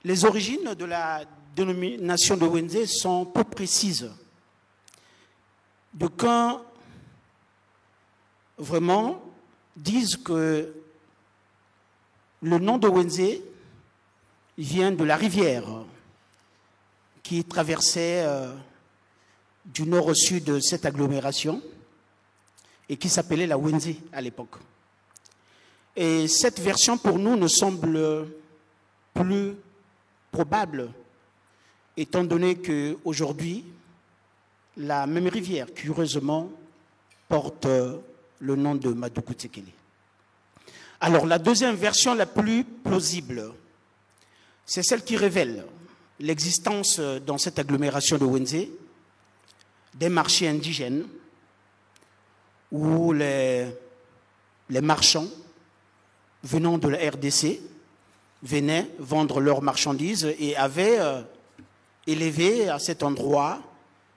Speaker 8: Les origines de la dénomination de Wenze sont peu précises. D'aucuns vraiment disent que le nom de Wenze vient de la rivière qui traversait du nord au sud de cette agglomération et qui s'appelait la Wenze à l'époque. Et cette version pour nous ne semble plus probable, étant donné qu'aujourd'hui, la même rivière, curieusement, porte le nom de Madoukoutsekele. Alors, la deuxième version la plus plausible, c'est celle qui révèle l'existence dans cette agglomération de Wenze des marchés indigènes où les marchands venant de la RDC venaient vendre leurs marchandises et avaient élevé à cet endroit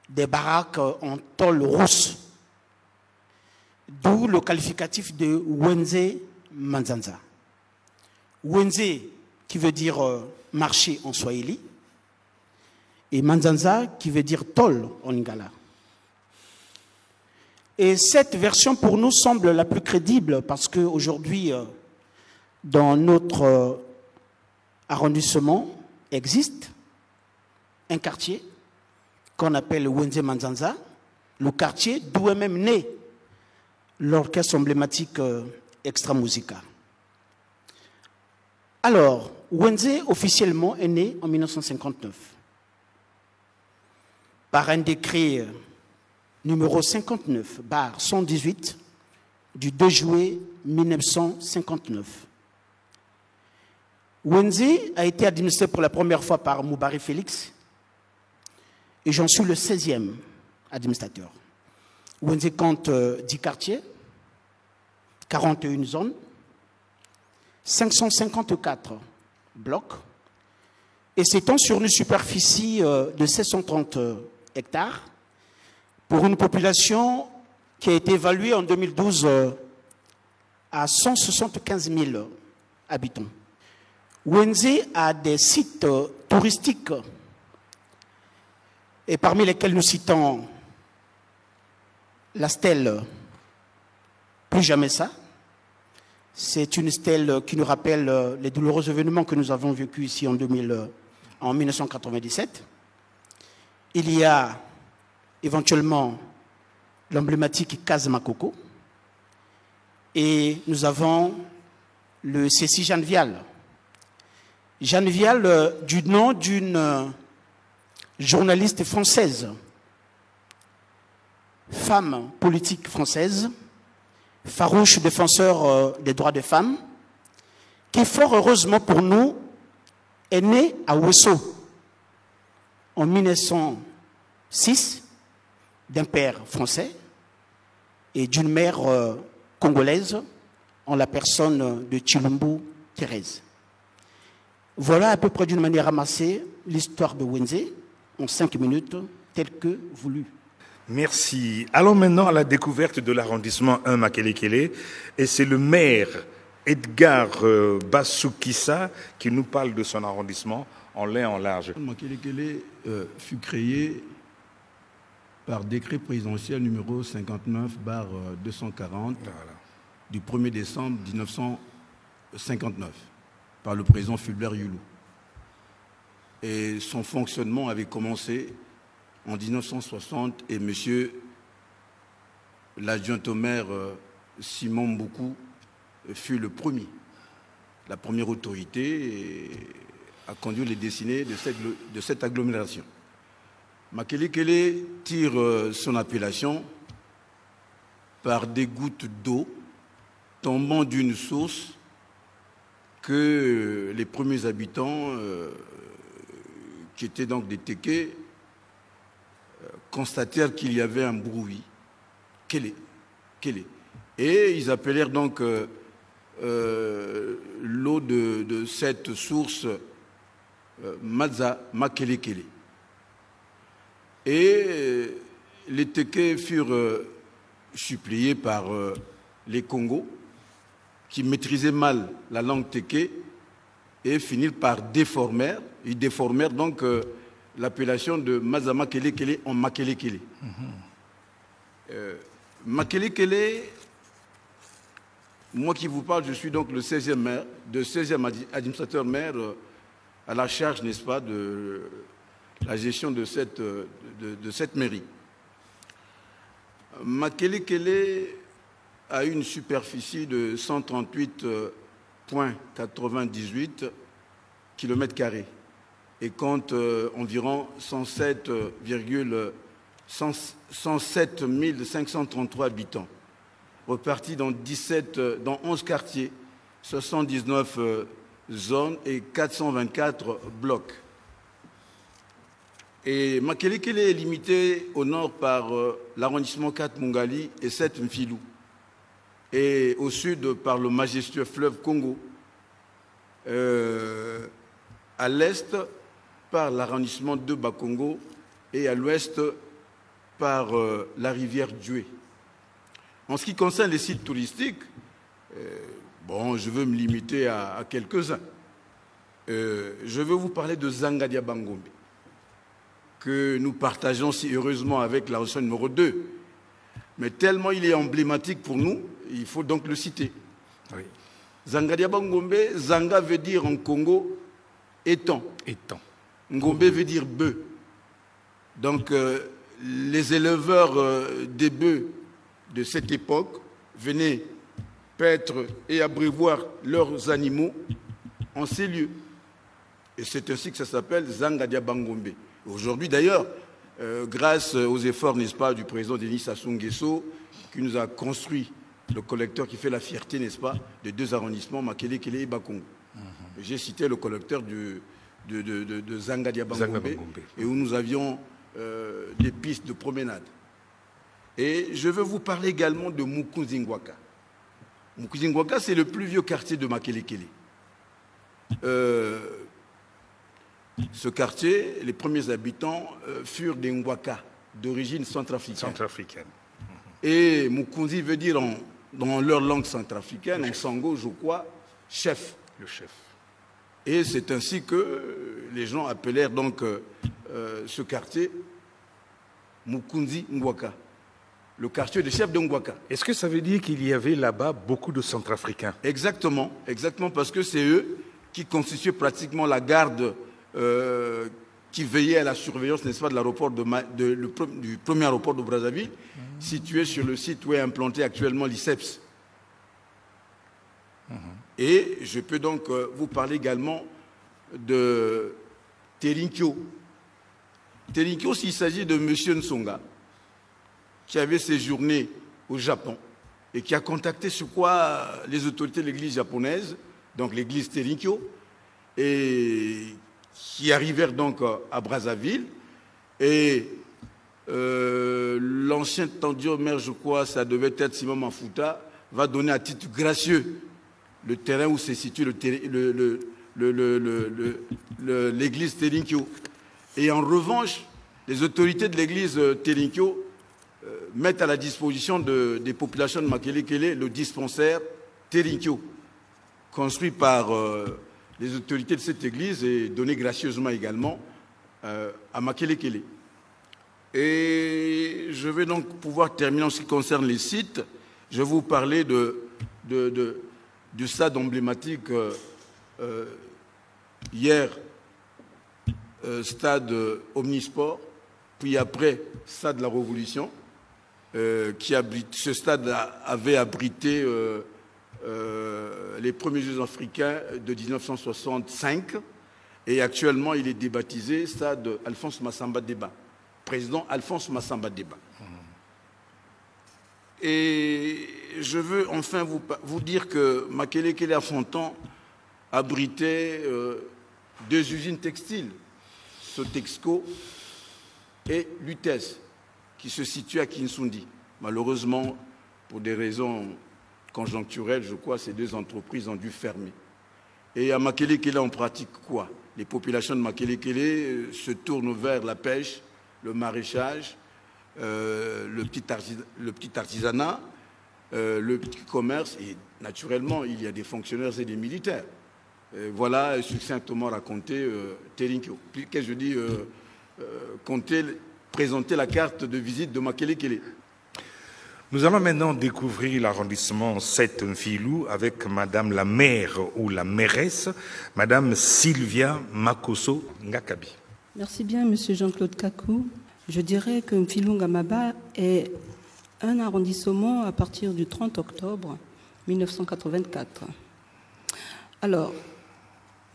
Speaker 8: des baraques en tôle rousse, d'où le qualificatif de Wenze Manzanza. Wenze qui veut dire marché en swahili et Manzanza qui veut dire tôle en lingala. Et cette version pour nous semble la plus crédible parce qu'aujourd'hui, dans notre arrondissement, existe un quartier qu'on appelle Wenze Manzanza, le quartier d'où est même né l'orchestre emblématique Extra Musica. Alors, Wenze officiellement est né en 1959 par un décret numéro 59/118 du 2 juillet 1959. Wenze a été administré pour la première fois par Moubari Félix et j'en suis le 16e administrateur. Wenze compte 10 quartiers, 41 zones, 554 blocs et s'étend sur une superficie de 730 hectares pour une population qui a été évaluée en 2012 à 175 000 habitants. Wenze a des sites touristiques et parmi lesquels nous citons la stèle Plus jamais ça. C'est une stèle qui nous rappelle les douloureux événements que nous avons vécus ici en 1997. Il y a éventuellement l'emblématique Case Makoko. Et nous avons le CC Jeanne Vial. Jeanne Vial, du nom d'une journaliste française, femme politique française, farouche défenseur des droits des femmes, qui fort heureusement pour nous est née à Ouesso en 1906 d'un père français et d'une mère congolaise en la personne de Chilumbu Thérèse. Voilà à peu près d'une manière ramassée l'histoire de Wenze en 5 minutes telle que voulue.
Speaker 3: Merci. Allons maintenant à la découverte de l'arrondissement 1 Makelekele et c'est le maire Edgar Bassoukissa qui nous parle de son arrondissement en long et en large.
Speaker 9: Makelekele fut créé par décret présidentiel numéro 59/240 du 1er décembre 1959 par le président Fulbert Yulu. Et son fonctionnement avait commencé en 1960 et M. l'adjoint au maire Simon Mboukou fut le premier, la première autorité à conduire les destinées de cette agglomération. Makelekele tire son appellation par des gouttes d'eau tombant d'une source que les premiers habitants, qui étaient donc des Tékés, constatèrent qu'il y avait un bruit. Kélé. Et ils appelèrent donc l'eau de cette source Maza Makelekele. Et les Tékés furent suppliés par les Congos, qui maîtrisaient mal la langue Téké, et finirent par déformer. Ils déformèrent donc l'appellation de Maza Makelekele en Makelekele. Makelekele, moi qui vous parle, je suis donc le 16e maire, de 16e administrateur maire à la charge, n'est-ce pas, de la gestion de cette mairie. Makelekele a une superficie de 138,98 km² et compte environ 107 533 habitants, repartis dans 11 quartiers, 79 zones et 424 blocs. Et Makelekele est limité au nord par l'arrondissement 4 Mungali et 7 Mfilou, et au sud par le majestueux fleuve Congo, à l'est par l'arrondissement de Bakongo et à l'ouest par la rivière Djoué. En ce qui concerne les sites touristiques, je veux me limiter à quelques-uns. Je veux vous parler de Zangadia Bangombe, que nous partageons si heureusement avec la région numéro 2. Mais tellement il est emblématique pour nous, il faut donc le citer. Oui. Zangadia Bangombe, Zanga veut dire en Congo étang. Ngombe veut dire bœuf. Donc les éleveurs des bœufs de cette époque venaient paître et abreuvoir leurs animaux en ces lieux. Et c'est ainsi que ça s'appelle Zangadia Bangombe. Aujourd'hui d'ailleurs, grâce aux efforts, n'est-ce pas, du président Denis Sassou Nguesso, qui nous a construit le collecteur qui fait la fierté, n'est-ce pas, de 2 arrondissements, Makelekele et Bakongo. J'ai cité le collecteur de Zangadia Bangombe, et où nous avions des pistes de promenade. Et je veux vous parler également de Mukunzingwaka. Mukunzingwaka, c'est le plus vieux quartier de Makelekele. Ce quartier, les premiers habitants furent des Ngwaka, d'origine centrafricaine. Et Mukunzi veut dire, dans leur langue centrafricaine, en sango, je crois, chef.
Speaker 3: Le chef.
Speaker 9: Et c'est ainsi que les gens appelèrent donc ce quartier Mukunzi Ngwaka, le quartier des chefs de Ngwaka.
Speaker 3: Est-ce que ça veut dire qu'il y avait là-bas beaucoup de Centrafricains?
Speaker 9: Exactement, parce que c'est eux qui constituaient pratiquement la garde qui veillait à la surveillance, n'est-ce pas, de l'aéroport du premier aéroport de Brazzaville, situé sur le site où est implanté actuellement l'ICEPS. Et je peux donc vous parler également de Terinkyo. Terinkyo, s'il s'agit de M. Nsonga, qui avait séjourné au Japon et qui a contacté sur quoi les autorités de l'église japonaise, donc l'église Terinkyo, et qui arrivèrent donc à Brazzaville. Et l'ancien tendiomère, je crois, ça devait être Simon Mafuta, va donner à titre gracieux le terrain où se situe l'église Terinkyo. Et en revanche, les autorités de l'église Terinkyo mettent à la disposition des populations de Makelekele le dispensaire Terinkyo, construit par les autorités de cette église et donné gracieusement également à Makelekele. Et je vais donc pouvoir terminer en ce qui concerne les sites. Je vais vous parler du stade emblématique hier, stade Omnisport, puis après stade de la Révolution, ce stade avait abrité les premiers Jeux africains de 1965, et actuellement il est débaptisé stade Alphonse Massamba Déba. président Alphonse Massamba Deba. Et je veux enfin vous dire que Makelekele, à son temps, abritait 2 usines textiles, Sotexco et Lutèce, qui se situent à Kinsundi. Malheureusement, pour des raisons conjoncturelles, je crois, ces 2 entreprises ont dû fermer. Et à Makelekele, on pratique quoi? Les populations de Makelekele se tournent vers la pêche, le maraîchage, le petit artisanat, le petit commerce, et naturellement, il y a des fonctionnaires et des militaires. Voilà succinctement raconté Terinkyo. Qu'est-ce que je dis présenter la carte de visite de Makelekele.
Speaker 3: Nous allons maintenant découvrir l'arrondissement 7 Mfilou avec Madame la maire ou la mairesse, Madame Sylvia Makoso Ngakabi.
Speaker 10: Merci bien, Monsieur Jean-Claude Kakou. Je dirais que Mfilou Ngamaba est un arrondissement à partir du 30 octobre 1984. Alors,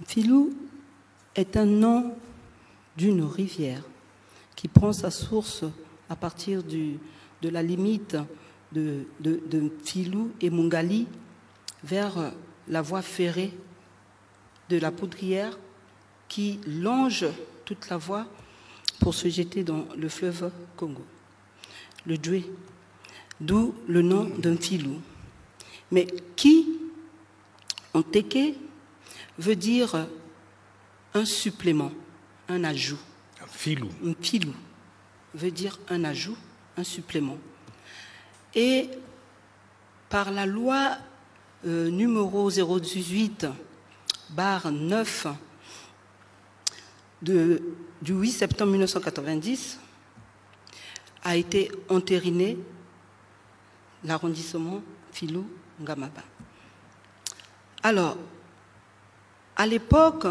Speaker 10: Mfilou est un nom d'une rivière qui prend sa source à partir de la limite de Mfilou et Mungali vers la voie ferrée de la Poudrière qui longe toute la voie pour se jeter dans le fleuve Congo, le Djoué, d'où le nom de Mfilou. Mais qui, en Téké, veut dire un supplément, un ajout.
Speaker 3: Mfilou.
Speaker 10: Mfilou veut dire un ajout, un supplément. Et par la loi numéro 018/9 du 8 septembre 1990 a été entériné l'arrondissement Mfilou Ngamaba. Alors, à l'époque,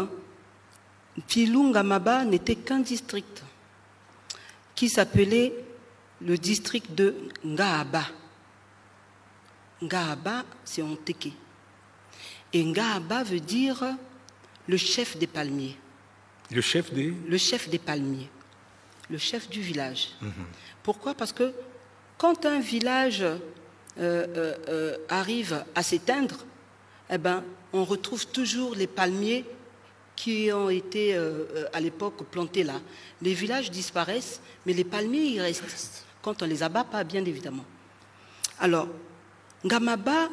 Speaker 10: Mfilou Ngamaba n'était qu'un district qui s'appelait le district de Ngahaba. Ngahaba, c'est en Téké. Et Ngahaba veut dire le chef des palmiers.
Speaker 3: Le chef des? Le
Speaker 10: chef des palmiers. Le chef du village. Pourquoi? Parce que quand un village arrive à s'éteindre, eh ben, on retrouve toujours les palmiers qui ont été à l'époque plantés là. Les villages disparaissent, mais les palmiers y restent. Quand on les abat pas, bien évidemment. Alors, Ngamaba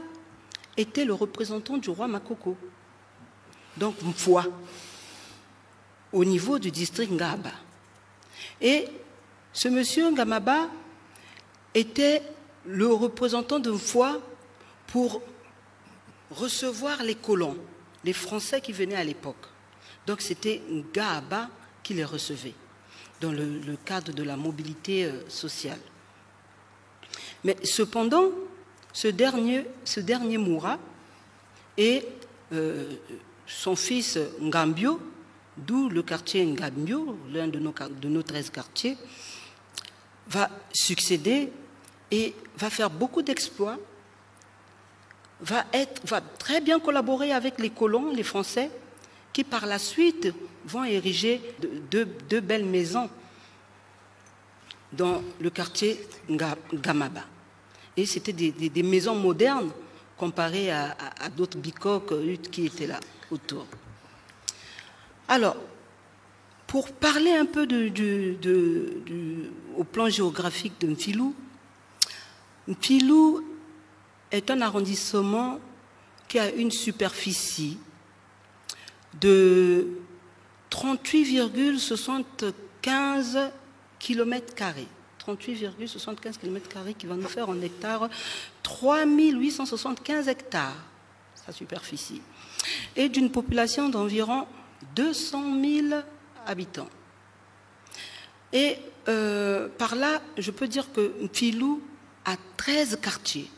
Speaker 10: était le représentant du roi Makoko, donc Mfwa, au niveau du district Ngahaba. Et ce monsieur Ngamaba était le représentant de Mfwa pour recevoir les colons, les Français qui venaient à l'époque. Donc c'était Ngahaba qui les recevait dans le cadre de la mobilité sociale. Mais cependant, ce dernier mourra et son fils Ngambio, d'où le quartier Ngambio, l'un de nos 13 quartiers, va succéder et va faire beaucoup d'exploits, va très bien collaborer avec les colons, les Français, qui par la suite vont ériger deux belles maisons dans le quartier Ngamaba. Et c'était des maisons modernes comparées à d'autres bicoques qui étaient là autour. Alors, pour parler un peu au plan géographique de Mfilou, Mfilou est un arrondissement qui a une superficie de 38,75 km². 38,75 km² qui va nous faire en hectares 3875 hectares, sa superficie, et d'une population d'environ 200 000 habitants. Et par là, je peux dire que Mfilou a 13 quartiers,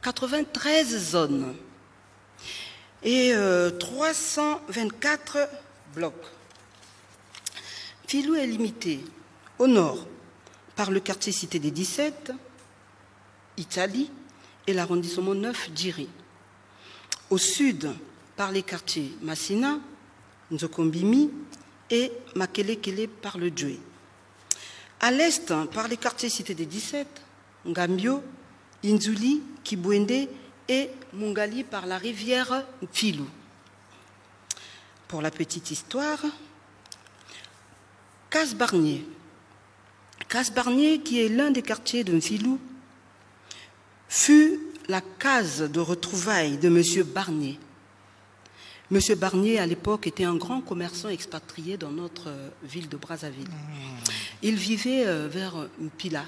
Speaker 10: 93 zones et 324 blocs. Mfilou est limité au nord par le quartier Cité des 17, Italie et l'arrondissement 9 d'Iri. Au sud par les quartiers Massina, Nzokombimi et Makelekele par le Djoué. À l'est, par les quartiers cités des 17, Ngambio, Inzuli, Kibwende et Mungali par la rivière Mfilou. Pour la petite histoire, Casse-Barnier. Casse-Barnier, qui est l'un des quartiers de Mfilou, fut la case de retrouvailles de M. Barnier. M. Barnier, à l'époque, était un grand commerçant expatrié dans notre ville de Brazzaville. Il vivait vers Mpila.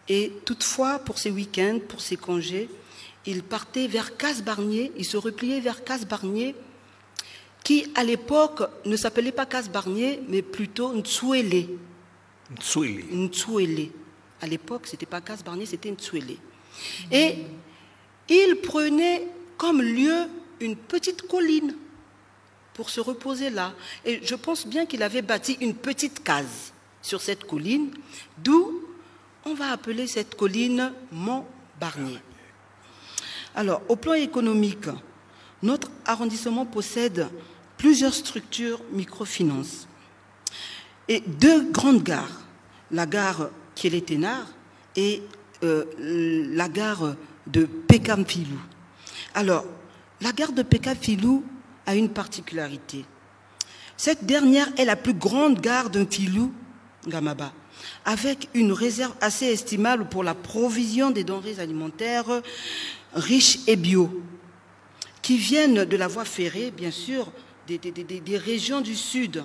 Speaker 10: Et toutefois, pour ses week-ends, pour ses congés, il partait vers Casse-Barnier, il se repliait vers Casse-Barnier, qui, à l'époque, ne s'appelait pas Casse-Barnier, mais plutôt Ntsuele. Ntsuele. À l'époque, ce n'était pas Casse-Barnier, c'était Ntsuele. Et il prenait comme lieu une petite colline pour se reposer là. Et je pense bien qu'il avait bâti une petite case sur cette colline, d'où on va appeler cette colline Mont Barnier. Alors, au plan économique, notre arrondissement possède plusieurs structures microfinances et 2 grandes gares, la gare Kieletenard et la gare de Pekamfilou. Alors, la gare de Pekamfilou a une particularité. Cette dernière est la plus grande gare de Mfilou, Gamaba, avec une réserve assez estimable pour la provision des denrées alimentaires riches et bio, qui viennent de la voie ferrée, bien sûr, des régions du sud.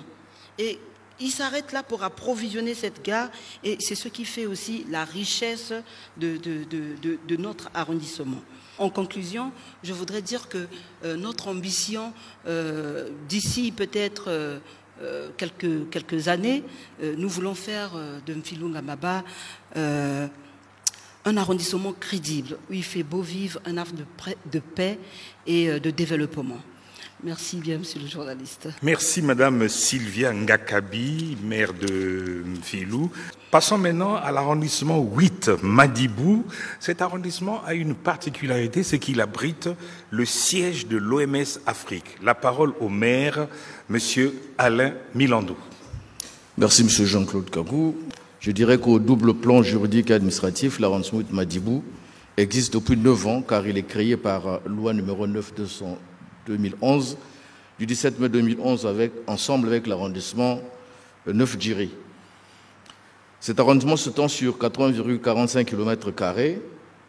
Speaker 10: Et il s'arrête là pour approvisionner cette gare, et c'est ce qui fait aussi la richesse de notre arrondissement. En conclusion, je voudrais dire que notre ambition, d'ici peut-être quelques années, nous voulons faire de Mfilou Ngamaba un arrondissement crédible, où il fait beau vivre, un havre de paix et de développement. Merci bien, monsieur le journaliste.
Speaker 3: Merci, madame Sylvia Ngakabi, maire de Mfilou. Passons maintenant à l'arrondissement 8, Madibou. Cet arrondissement a une particularité, c'est qu'il abrite le siège de l'OMS Afrique. La parole au maire, monsieur Alain Milandou.
Speaker 11: Merci, monsieur Jean-Claude Kagou. Je dirais qu'au double plan juridique et administratif, l'arrondissement 8 Madibou existe depuis 9 ans, car il est créé par loi numéro 9/2011, du 17 mai 2011, ensemble avec l'arrondissement 9 Djiri. Cet arrondissement s'étend sur 80,45 km²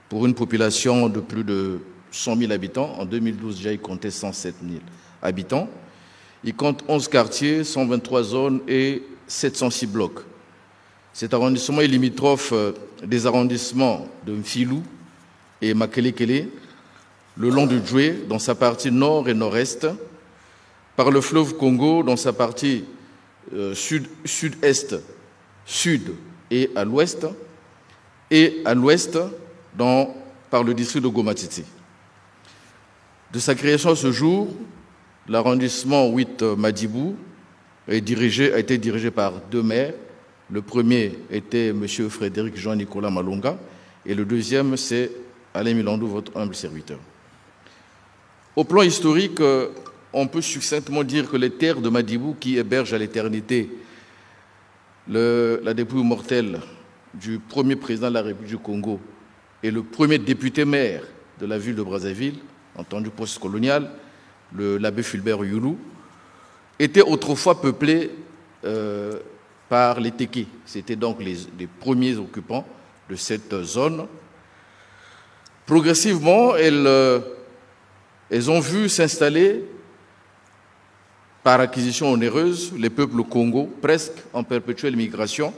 Speaker 11: pour une population de plus de 100 000 habitants. En 2012, déjà, il comptait 107 000 habitants. Il compte 11 quartiers, 123 zones et 706 blocs. Cet arrondissement est limitrophe des arrondissements de Mfilou et Makelekele, le long du Djoué, dans sa partie nord et nord-est, par le fleuve Congo, dans sa partie sud-est, sud et à l'ouest par le district de Gomatiti. De sa création à ce jour, l'arrondissement 8 Madibou a été dirigé par 2 maires. Le premier était M. Frédéric Jean-Nicolas Malonga et le deuxième, c'est Alain Milandou, votre humble serviteur. Au plan historique, on peut succinctement dire que les terres de Madibou, qui hébergent à l'éternité la dépouille mortelle du premier président de la République du Congo et le premier député maire de la ville de Brazzaville, entendu post-colonial, l'abbé Fulbert Youlou, étaient autrefois peuplées par les Tékés. C'était donc les premiers occupants de cette zone. Progressivement, elles ont vu s'installer, par acquisition onéreuse, les peuples Congo, presque en perpétuelle migration,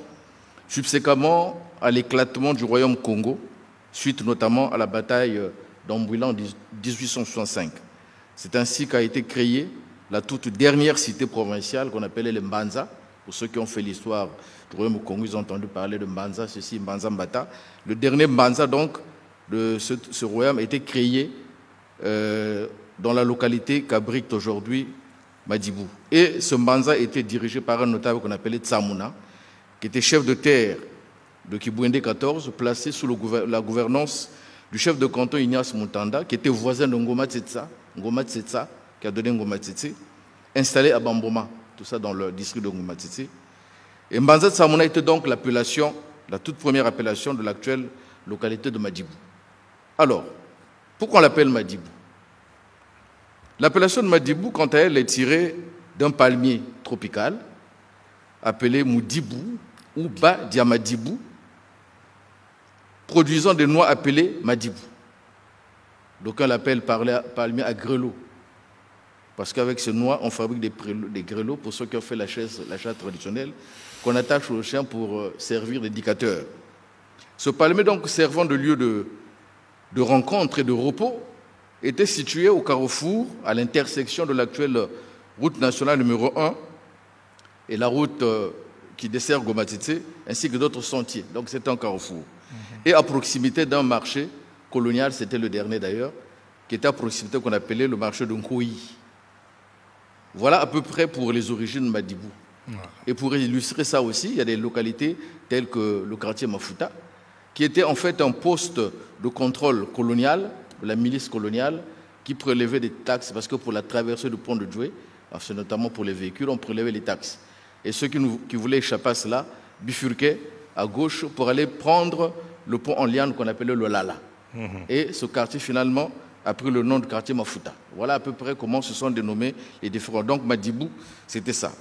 Speaker 11: subséquemment à l'éclatement du royaume Congo, suite notamment à la bataille d'Ambouila en 1865. C'est ainsi qu'a été créée la toute dernière cité provinciale qu'on appelait les Mbanza. Pour ceux qui ont fait l'histoire du royaume Congo, ils ont entendu parler de Mbanza, ceci, Mbanza Mbata. Le dernier Mbanza, donc, de ce royaume a été créé dans la localité qu'abrite aujourd'hui Madibou. Et ce Mbanza était dirigé par un notable qu'on appelait Tsamuna, qui était chef de terre de Kibwende 14, placé sous la gouvernance du chef de canton Ignace Moutanda, qui était voisin de Ngoma Tsetsa, qui a donné Ngoma Tsetse, installé à Bamboma, tout ça dans le district de Ngoma Tsetse. Et Mbanza Tsamona était donc l'appellation, la toute première appellation de l'actuelle localité de Madibou. Alors, pourquoi on l'appelle Madibou? L'appellation de Madibou, quant à elle, est tirée d'un palmier tropical appelé Moudibou ou Ba Diamadibou, produisant des noix appelées Madibou. Donc on l'appelle palmier à grelot. Parce qu'avec ces noix, on fabrique des grelots pour ceux qui ont fait la chasse traditionnelle qu'on attache aux chiens pour servir d'éducateur. Ce palmier, donc servant de lieu de rencontre et de repos, était situé au carrefour, à l'intersection de l'actuelle route nationale numéro 1 et la route qui dessert Gomatité, ainsi que d'autres sentiers. Donc c'était un carrefour. Et à proximité d'un marché colonial, c'était le dernier d'ailleurs, qui était à proximité qu'on appelait le marché de Nkoyi. Voilà à peu près pour les origines de Madibou. Et pour illustrer ça aussi, il y a des localités telles que le quartier Mafuta, qui était en fait un poste de contrôle colonial, de la milice coloniale, qui prélevait des taxes, parce que pour la traversée du pont de Djoué, notamment pour les véhicules, on prélevait les taxes. Et ceux qui voulaient échapper à cela bifurquaient à gauche pour aller prendre le pont en liane qu'on appelait le Lala. Et ce quartier, finalement, a pris le nom de quartier Mafuta. Voilà à peu près comment se sont dénommés les différents. Donc Madibou, c'était ça.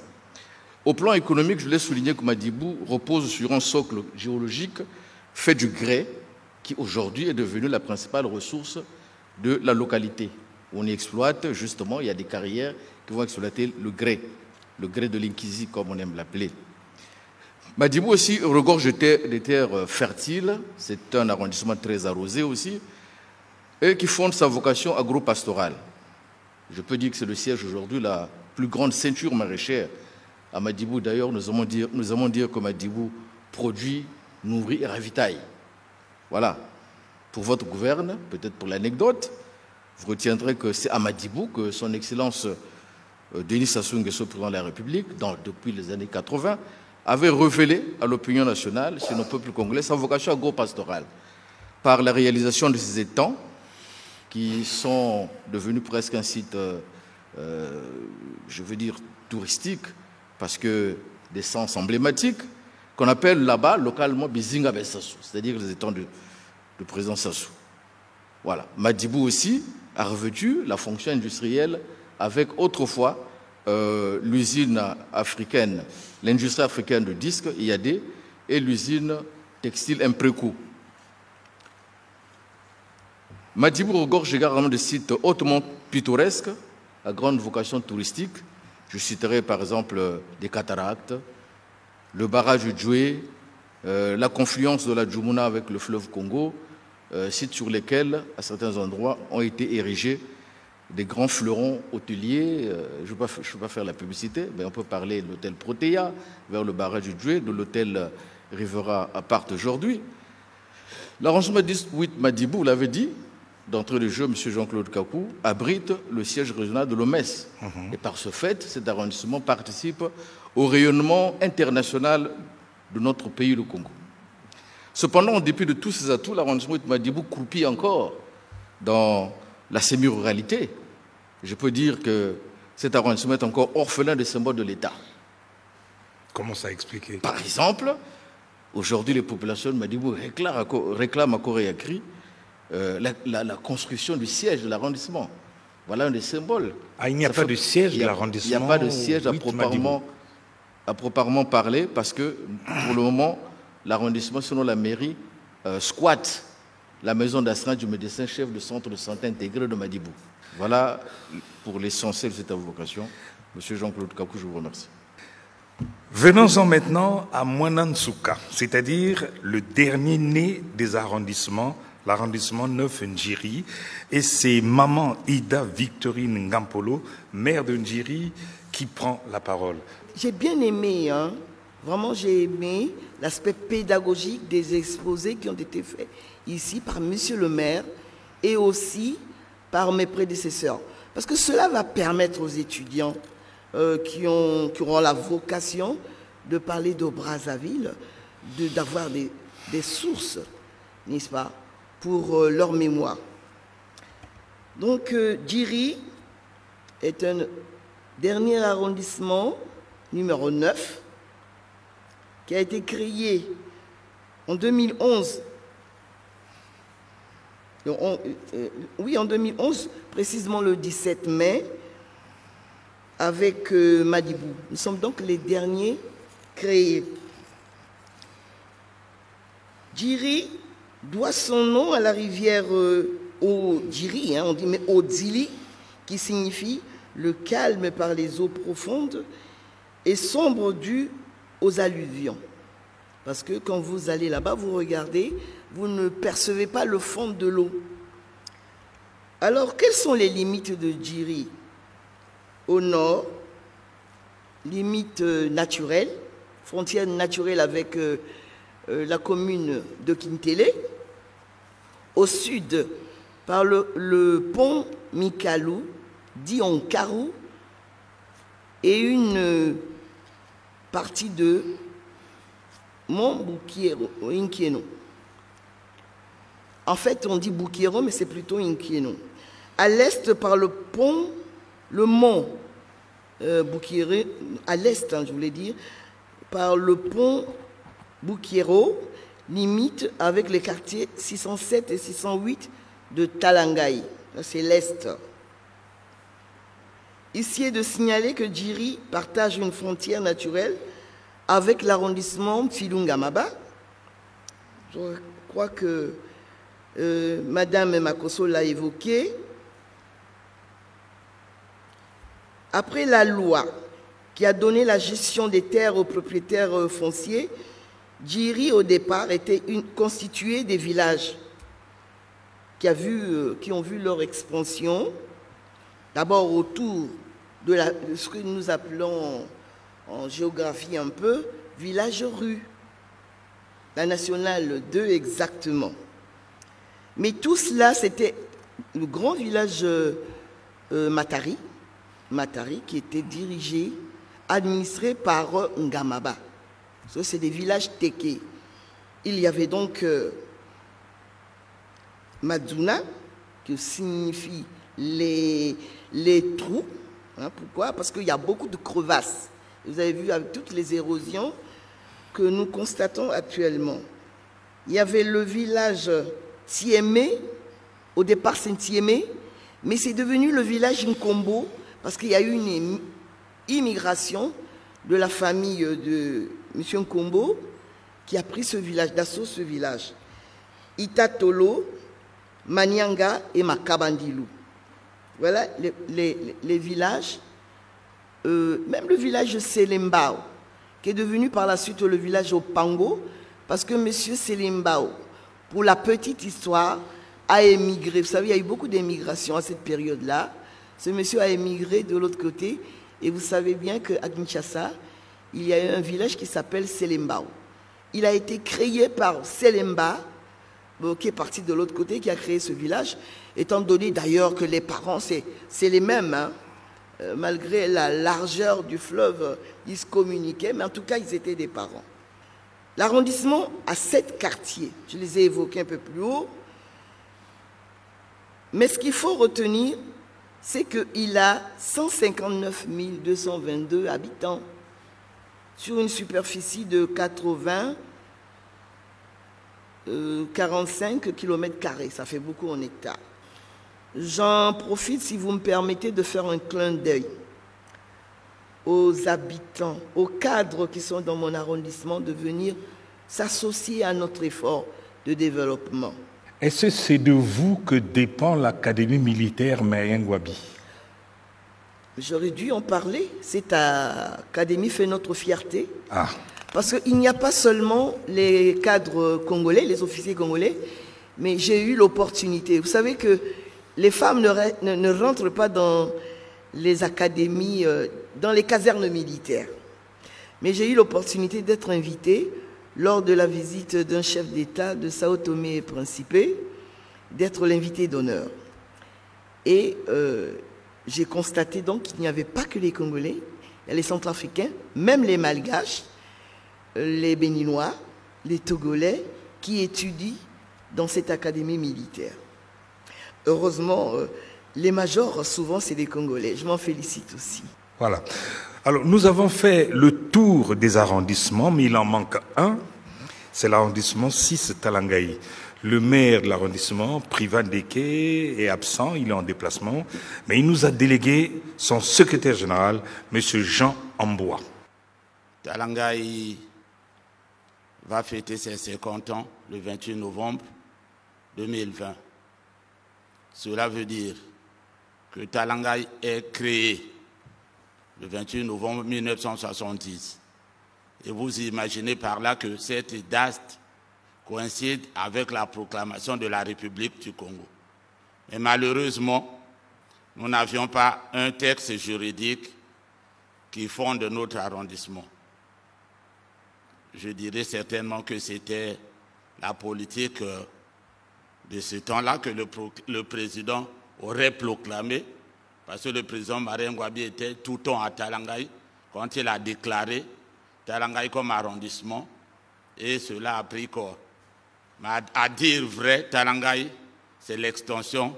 Speaker 11: Au plan économique, je voulais souligner que Madibou repose sur un socle géologique fait du grès, qui aujourd'hui est devenu la principale ressource de la localité. On y exploite, justement, il y a des carrières qui vont exploiter le grès de l'Inquisi, comme on aime l'appeler. Madibou aussi regorge des terres fertiles, c'est un arrondissement très arrosé aussi, et qui fonde sa vocation agro-pastorale. Je peux dire que c'est le siège aujourd'hui, la plus grande ceinture maraîchère. À Madibou, d'ailleurs, nous aimons dire que Madibou produit, nourrit et ravitaille. Voilà. Pour votre gouverne, peut-être pour l'anecdote, vous retiendrez que c'est à Madibou que son Excellence Denis Sassou Nguesso, président de la République, depuis les années 80, avait révélé à l'opinion nationale, chez nos peuples congolais, sa vocation agro-pastorale. Par la réalisation de ces étangs, qui sont devenus presque un site, je veux dire, touristique, parce que des sens emblématiques, qu'on appelle là-bas, localement, Bizinga Bessassou, c'est-à-dire les étangs du président Sassou. Voilà. Madibou aussi a revêtu la fonction industrielle avec autrefois l'usine africaine, l'industrie africaine de disques, IAD, et l'usine textile Impréco. Madibou regorge également de sites hautement pittoresques, à grande vocation touristique. Je citerai par exemple des cataractes, le barrage du Djoué, la confluence de la Djumuna avec le fleuve Congo, sites sur lesquels, à certains endroits, ont été érigés des grands fleurons hôteliers. Je ne vais pas faire la publicité, mais on peut parler de l'hôtel Protea, vers le barrage du Djoué, de l'hôtel Rivera Apart aujourd'hui. L'arrondissement 18 Madibou, vous l'avez dit, d'entrée de jeu, M. Jean-Claude Kakou, abrite le siège régional de l'OMS. Et par ce fait, cet arrondissement participe au rayonnement international de notre pays, le Congo. Cependant, en dépit de tous ces atouts, l'arrondissement de Madibou croupit encore dans la semi-ruralité. Je peux dire que cet arrondissement est encore orphelin des symboles de l'État.
Speaker 3: Comment ça expliquer?
Speaker 11: Par exemple, aujourd'hui, les populations de Madibou réclament à corps et à cri la construction du siège de l'arrondissement. Voilà un des symboles.
Speaker 3: Ah, il n'y a pas de siège de l'arrondissement?
Speaker 11: Il n'y a pas de siège à proprement parler, parce que pour le moment, l'arrondissement, selon la mairie, squatte la maison d'astreinte du médecin-chef du centre de santé intégré de Madibou. Voilà pour l'essentiel de cette invocation. Monsieur Jean-Claude Kakou, je vous remercie.
Speaker 3: Venons-en maintenant à Mwanansuka, c'est-à-dire le dernier né des arrondissements, l'arrondissement 9 Njiri, et c'est maman Ida Victorine Ngampolo, maire de Njiri, qui prend la parole.
Speaker 12: J'ai bien aimé, vraiment j'ai aimé l'aspect pédagogique des exposés qui ont été faits ici par monsieur le maire et aussi par mes prédécesseurs. Parce que cela va permettre aux étudiants qui auront la vocation de parler de Brazzaville, d'avoir des sources, n'est-ce pas, pour leur mémoire. Donc, Djiri est un dernier arrondissement, numéro 9, qui a été créé en 2011. En 2011, précisément le 17 mai, avec Madibou. Nous sommes donc les derniers créés. Djiri doit son nom à la rivière Odjiri, on dit mais Odzili, qui signifie le calme par les eaux profondes et sombres dues aux alluvions. Parce que quand vous allez là-bas, vous regardez, vous ne percevez pas le fond de l'eau. Alors, quelles sont les limites de Djiri? Au nord, limite naturelle, frontière naturelle avec la commune de Kintélé. Au sud, par le pont Mikalou, dit Onkarou, et une partie de Mont Boukiero, Inkieno. En fait, on dit Boukiero, mais c'est plutôt Inkieno. À l'est, par le pont, le mont Boukiero, à l'est, je voulais dire, par le pont Boukiero, limite avec les quartiers 607 et 608 de Talangaï. C'est l'est. Ici est de signaler que Djiri partage une frontière naturelle avec l'arrondissement Tsilungamaba. Je crois que Madame Makosso l'a évoqué. Après la loi qui a donné la gestion des terres aux propriétaires fonciers, Djiri, au départ, était constitué des villages qui ont vu leur expansion, d'abord autour de ce que nous appelons en géographie un peu, village-rue, la nationale 2 exactement. Mais tout cela, c'était le grand village Matari, qui était dirigé, administré par Ngamaba. C'est des villages Teke. Il y avait donc Madzuna, qui signifie les trous. Pourquoi? Parce qu'il y a beaucoup de crevasses. Vous avez vu avec toutes les érosions que nous constatons actuellement. Il y avait le village Tiémé, au départ c'est Tiémé, mais c'est devenu le village Nkombo parce qu'il y a eu une immigration de la famille de M. Nkombo qui a pris ce village, d'assaut ce village. Itatolo, Manyanga et Makabandilou. Voilà les villages, même le village de Selembao, qui est devenu par la suite le village Opango, parce que M. Selembao, pour la petite histoire, a émigré. Vous savez, il y a eu beaucoup d'émigration à cette période-là. Ce monsieur a émigré de l'autre côté, et vous savez bien qu'à Kinshasa, il y a eu un village qui s'appelle Selembao. Il a été créé par Selemba, qui est parti de l'autre côté, qui a créé ce village, étant donné d'ailleurs que les parents, c'est les mêmes, hein. Malgré la largeur du fleuve, ils se communiquaient, mais en tout cas, ils étaient des parents. L'arrondissement a 7 quartiers, je les ai évoqués un peu plus haut, mais ce qu'il faut retenir, c'est qu'il a 159 222 habitants sur une superficie de 45 km², ça fait beaucoup en hectares. J'en profite, si vous me permettez, de faire un clin d'œil aux habitants, aux cadres qui sont dans mon arrondissement, de venir s'associer à notre effort de développement.
Speaker 3: Est-ce que c'est de vous que dépend l'Académie militaire Mayengwabi?
Speaker 12: J'aurais dû en parler. Cette académie fait notre fierté.
Speaker 3: Ah.
Speaker 12: Parce qu'il n'y a pas seulement les cadres congolais, les officiers congolais, mais j'ai eu l'opportunité. Vous savez que les femmes ne rentrent pas dans les académies, dans les casernes militaires. Mais j'ai eu l'opportunité d'être invitée lors de la visite d'un chef d'État de Sao Tomé et Principe, d'être l'invité d'honneur. Et j'ai constaté donc qu'il n'y avait pas que les Congolais, il y a les Centrafricains, même les Malgaches, les Béninois, les Togolais, qui étudient dans cette académie militaire. Heureusement, les majors, souvent, c'est des Congolais. Je m'en félicite aussi.
Speaker 3: Voilà. Alors, nous avons fait le tour des arrondissements, mais il en manque un. C'est l'arrondissement 6 Talangaï. Le maire de l'arrondissement, Privan Deke, est absent, il est en déplacement, mais il nous a délégué son secrétaire général, M. Jean Ambois.
Speaker 13: Talangaï va fêter ses 50 ans le 28 novembre 2020. Cela veut dire que Talangaï est créé le 28 novembre 1970. Et vous imaginez par là que cette date coïncide avec la proclamation de la République du Congo. Mais malheureusement, nous n'avions pas un texte juridique qui fonde notre arrondissement. Je dirais certainement que c'était la politique de ce temps-là que le président aurait proclamé, parce que le président Marien Ngouabi était tout le temps à Talangaï quand il a déclaré Talangaï comme arrondissement, et cela a pris corps. Mais à dire vrai, Talangaï, c'est l'extension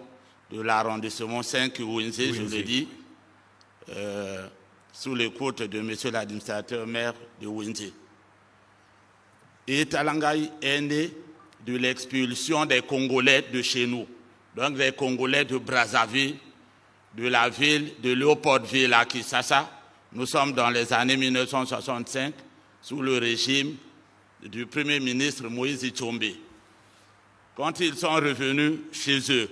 Speaker 13: de l'arrondissement 5 Winze, je le dis, sous l'écoute de M. l'administrateur maire de Winze. Et Talangaï est né de l'expulsion des Congolais de chez nous, donc des Congolais de Brazzaville, de la ville de Léopoldville à Kinshasa. Nous sommes dans les années 1965 sous le régime du Premier ministre Moïse Tshombe. Quand ils sont revenus chez eux,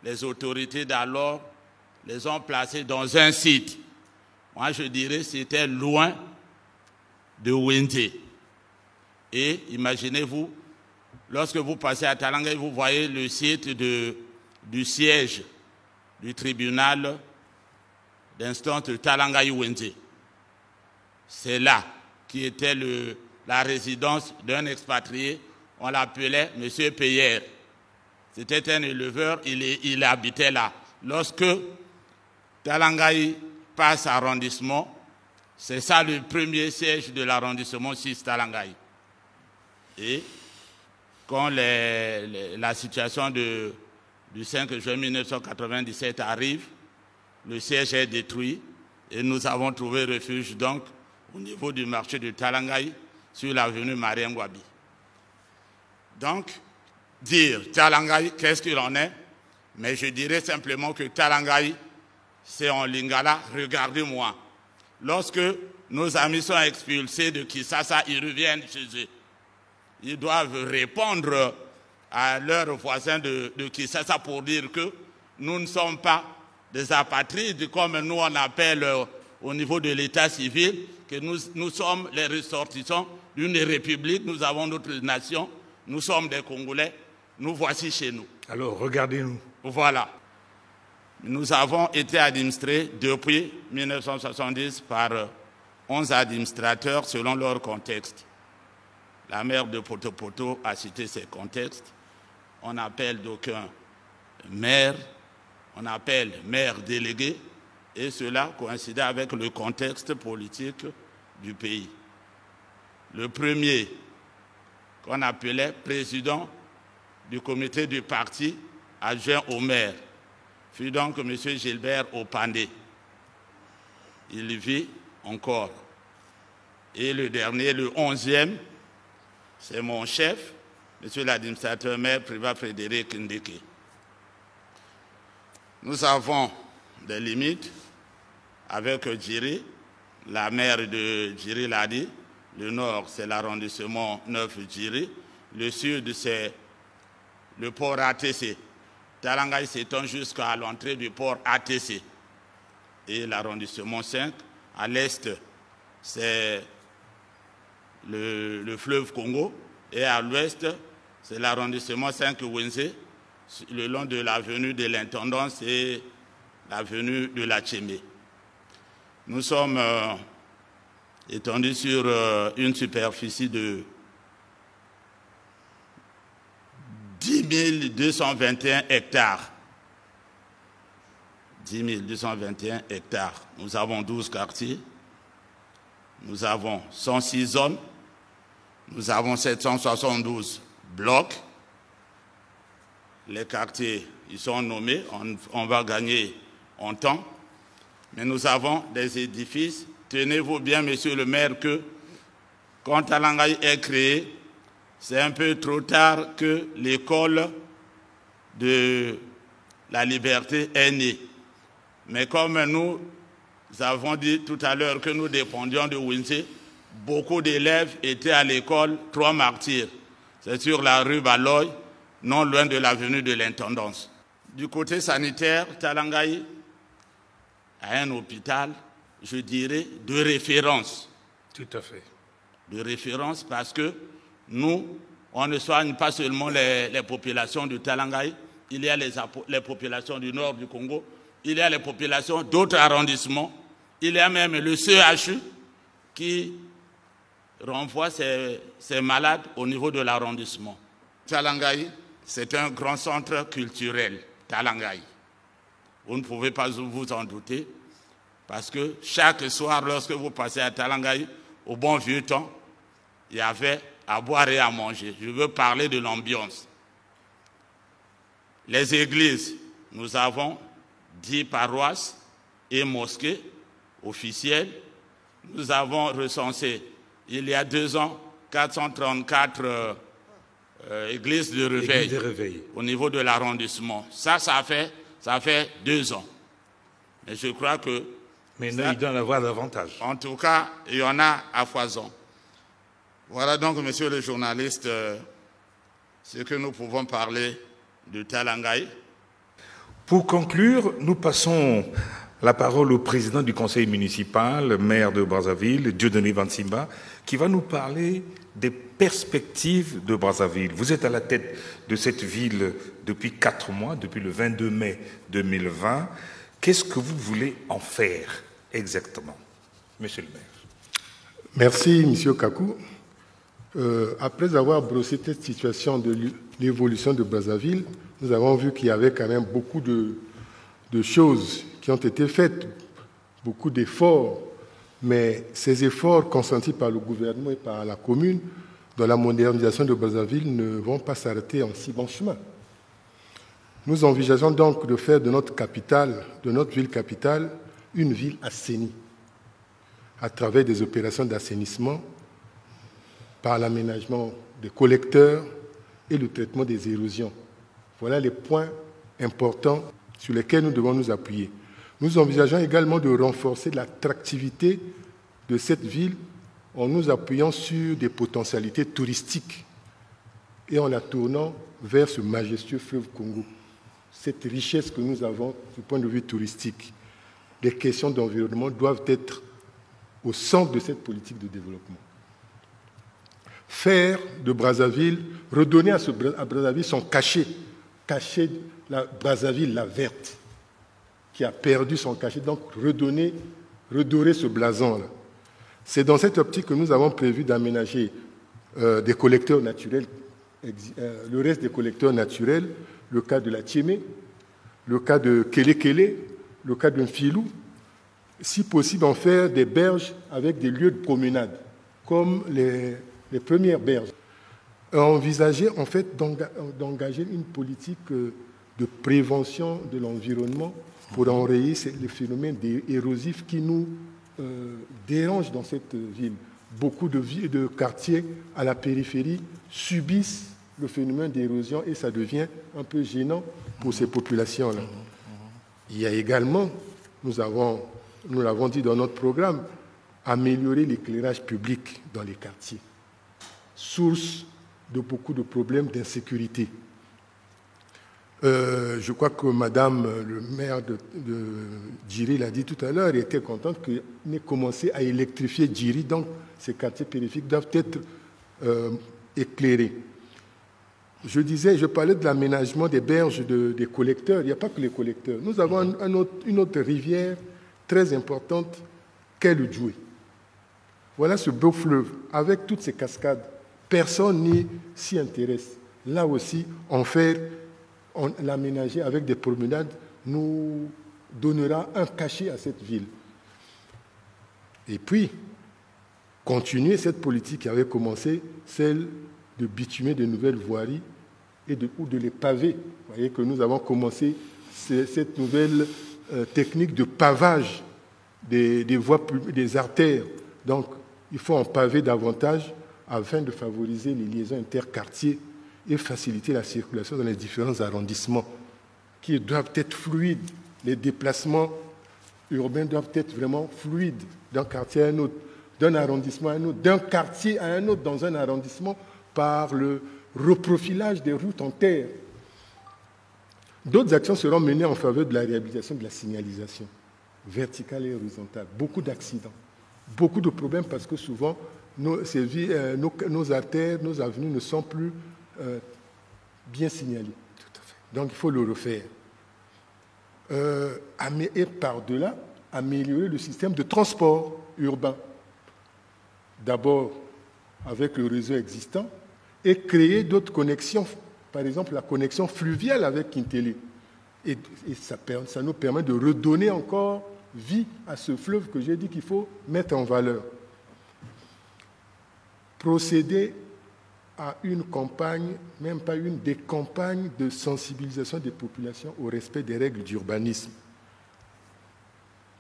Speaker 13: les autorités d'alors les ont placés dans un site. Moi, je dirais que c'était loin de Wende. Et imaginez-vous, lorsque vous passez à Talangaï, vous voyez le site du siège du tribunal d'instance de Talangaï-Wende. C'est là qui était la résidence d'un expatrié. On l'appelait M. Peyer. C'était un éleveur, il habitait là. Lorsque Talangaï passe arrondissement, c'est ça le premier siège de l'arrondissement 6 Talangaï. Et quand la situation du 5 juin 1997 arrive, le siège est détruit et nous avons trouvé refuge donc au niveau du marché de Talangaï sur l'avenue Marien Ngouabi. Donc, dire Talangaï, qu'est-ce qu'il en est? Mais je dirais simplement que Talangaï, c'est en lingala, regardez-moi. Lorsque nos amis sont expulsés de Kinshasa, ils reviennent chez eux. Ils doivent répondre à leurs voisins de Kinshasa pour dire que nous ne sommes pas des apatrides, comme nous on appelle au niveau de l'état civil, que nous sommes les ressortissants d'une république, nous avons notre nation, nous sommes des Congolais, nous voici chez nous.
Speaker 3: Alors, regardez-nous.
Speaker 13: Voilà. Nous avons été administrés depuis 1970 par 11 administrateurs selon leur contexte. La maire de Poto-Poto a cité ces contextes. On appelle d'aucuns maire, on appelle maire délégué, et cela coïncidait avec le contexte politique du pays. Le premier, qu'on appelait président du comité du parti adjoint au maire, fut donc M. Gilbert Opandé. Il vit encore. Et le dernier, le 11e, c'est mon chef, M. l'administrateur maire Priva Frédéric Ndeke. Nous avons des limites avec Djiri. La maire de Djiri l'a dit. Le nord, c'est l'arrondissement 9 Djiri. Le sud, c'est le port ATC. Talangaï s'étend jusqu'à l'entrée du port ATC. Et l'arrondissement 5, à l'est, c'est le fleuve Congo. Et à l'ouest, c'est l'arrondissement 5 Winze, le long de l'avenue de l'Intendance et l'avenue de la Tchémé. Nous sommes étendus sur une superficie de 10 221 hectares. 10 221 hectares. Nous avons 12 quartiers. Nous avons 106 zones. Nous avons 772 blocs. Les quartiers, ils sont nommés. On va gagner en temps. Mais nous avons des édifices. Tenez-vous bien, monsieur le maire, que quand Talangaï est créé, c'est un peu trop tard que l'école de la liberté est née. Mais comme nous avons dit tout à l'heure que nous dépendions de Windsor, beaucoup d'élèves étaient à l'école Trois Martyrs. C'est sur la rue Baloy, non loin de l'avenue de l'Intendance. Du côté sanitaire, Talangaï a un hôpital, je dirais, de référence.
Speaker 3: Tout à fait.
Speaker 13: De référence parce que nous, on ne soigne pas seulement les populations de Talangaï, il y a les populations du nord du Congo, il y a les populations d'autres arrondissements, il y a même le CHU qui renvoie ses malades au niveau de l'arrondissement. Talangaï, c'est un grand centre culturel, Talangaï. Vous ne pouvez pas vous en douter, parce que chaque soir, lorsque vous passez à Talangaï, au bon vieux temps, il y avait à boire et à manger. Je veux parler de l'ambiance. Les églises, nous avons 10 paroisses et mosquées officielles. Nous avons recensé, il y a 2 ans, 434 églises de réveil au niveau de l'arrondissement. Ça fait 2 ans. Mais je crois que...
Speaker 3: Mais il doit en avoir davantage.
Speaker 13: En tout cas, il y en a à foison. Voilà donc, monsieur le journaliste, ce que nous pouvons parler de Talangaï.
Speaker 3: Pour conclure, nous passons la parole au président du conseil municipal, maire de Brazzaville, Dieudonné Vansimba, qui va nous parler des perspectives de Brazzaville. Vous êtes à la tête de cette ville depuis 4 mois, depuis le 22 mai 2020. Qu'est-ce que vous voulez en faire exactement, monsieur le maire?
Speaker 4: Merci, monsieur Kakou. Après avoir brossé cette situation de l'évolution de Brazzaville, nous avons vu qu'il y avait quand même beaucoup de choses qui ont été faites, beaucoup d'efforts, mais ces efforts consentis par le gouvernement et par la commune dans la modernisation de Brazzaville ne vont pas s'arrêter en si bon chemin. Nous envisageons donc de faire de notre capitale, de notre ville capitale, une ville assainie, à travers des opérations d'assainissement, par l'aménagement des collecteurs et le traitement des érosions. Voilà les points importants sur lesquels nous devons nous appuyer. Nous envisageons également de renforcer l'attractivité de cette ville en nous appuyant sur des potentialités touristiques et en la tournant vers ce majestueux fleuve Congo. Cette richesse que nous avons du point de vue touristique, les questions d'environnement doivent être au centre de cette politique de développement. Faire de Brazzaville, redonner à Brazzaville son cachet, cacher la Brazzaville la verte, qui a perdu son cachet, donc redorer ce blason-là. C'est dans cette optique que nous avons prévu d'aménager des collecteurs naturels, le reste des collecteurs naturels, le cas de la Tchémé, le cas de Kélé-Kélé, le cas d'un Filou, si possible en faire des berges avec des lieux de promenade, comme les premières berges. Envisager en fait d'engager une politique de prévention de l'environnement pour enrayer les phénomènes érosifs qui nous dérangent dans cette ville. Beaucoup de quartiers à la périphérie subissent le phénomène d'érosion et ça devient un peu gênant pour ces populations-là. Il y a également, nous l'avons dit dans notre programme, améliorer l'éclairage public dans les quartiers, source de beaucoup de problèmes d'insécurité. Je crois que Madame le maire de Djiri l'a dit tout à l'heure, elle était contente qu'on ait commencé à électrifier Djiri, donc ces quartiers périphériques doivent être éclairés. Je parlais de l'aménagement des berges des collecteurs. Il n'y a pas que les collecteurs. Nous avons une autre rivière très importante qu'est le Djoué. Voilà ce beau fleuve, avec toutes ces cascades. Personne n'y s'y intéresse. Là aussi, l'aménager avec des promenades nous donnera un cachet à cette ville. Et puis, continuer cette politique qui avait commencé, celle de bitumer de nouvelles voiries ou de les paver. Vous voyez que nous avons commencé cette nouvelle technique de pavage des voies, des artères. Donc, il faut en paver davantage afin de favoriser les liaisons interquartiers et faciliter la circulation dans les différents arrondissements qui doivent être fluides. Les déplacements urbains doivent être vraiment fluides d'un quartier à un autre, d'un arrondissement à un autre, d'un quartier à un autre dans un arrondissement par le reprofilage des routes en terre. D'autres actions seront menées en faveur de la réhabilitation de la signalisation verticale et horizontale. Beaucoup d'accidents, beaucoup de problèmes parce que souvent nos artères, nos avenues ne sont plus bien signalées. Tout à fait. Donc il faut le refaire. Et par-delà, améliorer le système de transport urbain. D'abord avec le réseau existant et créer d'autres connexions. Par exemple, la connexion fluviale avec Kintélé. Et ça nous permet de redonner encore vie à ce fleuve que j'ai dit qu'il faut mettre en valeur. Procéder à une campagne, même pas une, des campagnes de sensibilisation des populations au respect des règles d'urbanisme.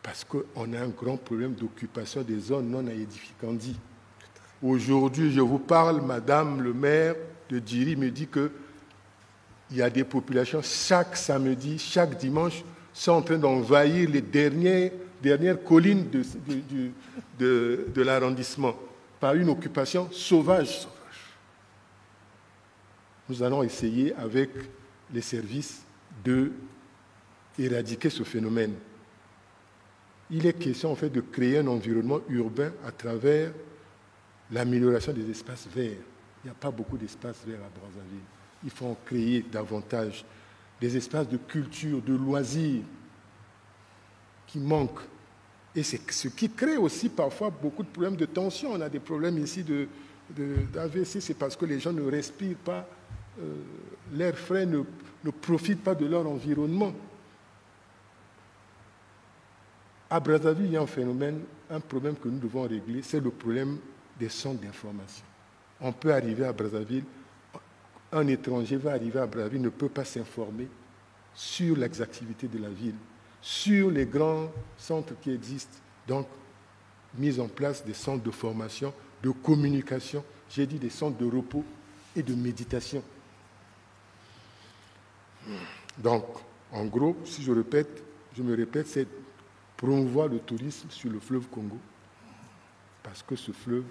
Speaker 4: Parce qu'on a un grand problème d'occupation des zones non aedificandi. Aujourd'hui, je vous parle, Madame le maire de Djiri me dit qu'il y a des populations chaque samedi, chaque dimanche, sont en train d'envahir les dernières collines de l'arrondissement par une occupation sauvage. Nous allons essayer avec les services d'éradiquer ce phénomène. Il est question en fait de créer un environnement urbain à travers l'amélioration des espaces verts. Il n'y a pas beaucoup d'espaces verts à Brazzaville. Il faut en créer davantage. Des espaces de culture, de loisirs qui manquent. Et c'est ce qui crée aussi parfois beaucoup de problèmes de tension. On a des problèmes ici d'AVC, c'est parce que les gens ne respirent pas, l'air frais ne profitent pas de leur environnement. À Brazzaville, il y a un problème que nous devons régler, c'est le problème des centres d'information. On peut arriver à Brazzaville, un étranger va arriver à Brazzaville, ne peut pas s'informer sur l'exactivité de la ville, sur les grands centres qui existent. Donc, mise en place des centres de formation, de communication, j'ai dit des centres de repos et de méditation. Donc, en gros, si je me répète, c'est promouvoir le tourisme sur le fleuve Congo, parce que ce fleuve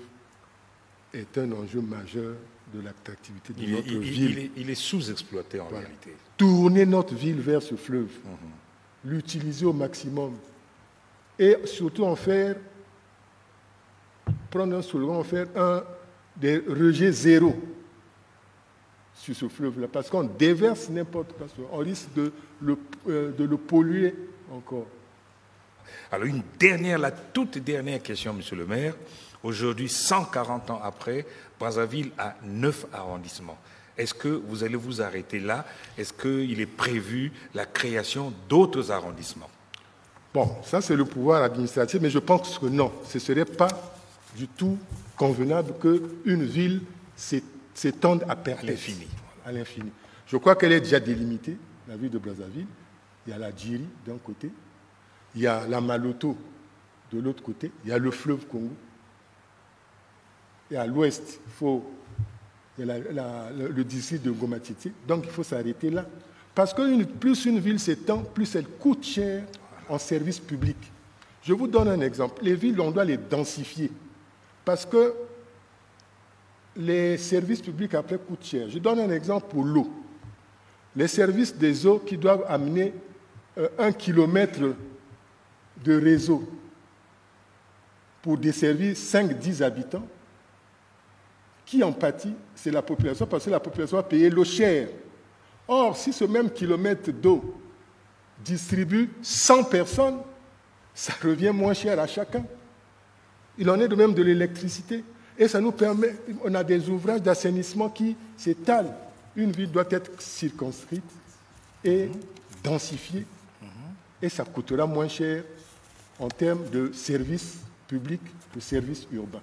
Speaker 4: est un enjeu majeur de l'attractivité de notre ville.
Speaker 3: Il est sous-exploité en réalité.
Speaker 4: Tourner notre ville vers ce fleuve, l'utiliser au maximum et surtout prendre un slogan, en faire un des rejets zéro sur ce fleuve-là, parce qu'on déverse n'importe quoi, on risque de le polluer encore.
Speaker 3: Alors la toute dernière question, Monsieur le maire. Aujourd'hui, 140 ans après, Brazzaville a 9 arrondissements. Est-ce que vous allez vous arrêter là? Est-ce qu'il est prévu la création d'autres arrondissements?
Speaker 4: Bon, ça c'est le pouvoir administratif, mais je pense que non. Ce ne serait pas du tout convenable qu'une ville s'étende à l'infini. À l'infini. Je crois qu'elle est déjà délimitée, la ville de Brazzaville. Il y a la Djiri d'un côté, il y a la Maloto de l'autre côté, il y a le fleuve Congo. Et à l'ouest, il y a le district de Gomatiti. Donc il faut s'arrêter là. Parce que plus une ville s'étend, plus elle coûte cher en services publics. Je vous donne un exemple. Les villes, on doit les densifier. Parce que les services publics après coûtent cher. Je donne un exemple pour l'eau. Les services des eaux qui doivent amener 1 kilomètre de réseau pour desservir 5-10 habitants, qui en pâtit? C'est la population, parce que la population a payé l'eau chère. Or, si ce même kilomètre d'eau distribue 100 personnes, ça revient moins cher à chacun. Il en est de même de l'électricité. Et ça nous permet, on a des ouvrages d'assainissement qui s'étalent. Une ville doit être circonscrite et densifiée. Et ça coûtera moins cher en termes de services publics, de services urbains.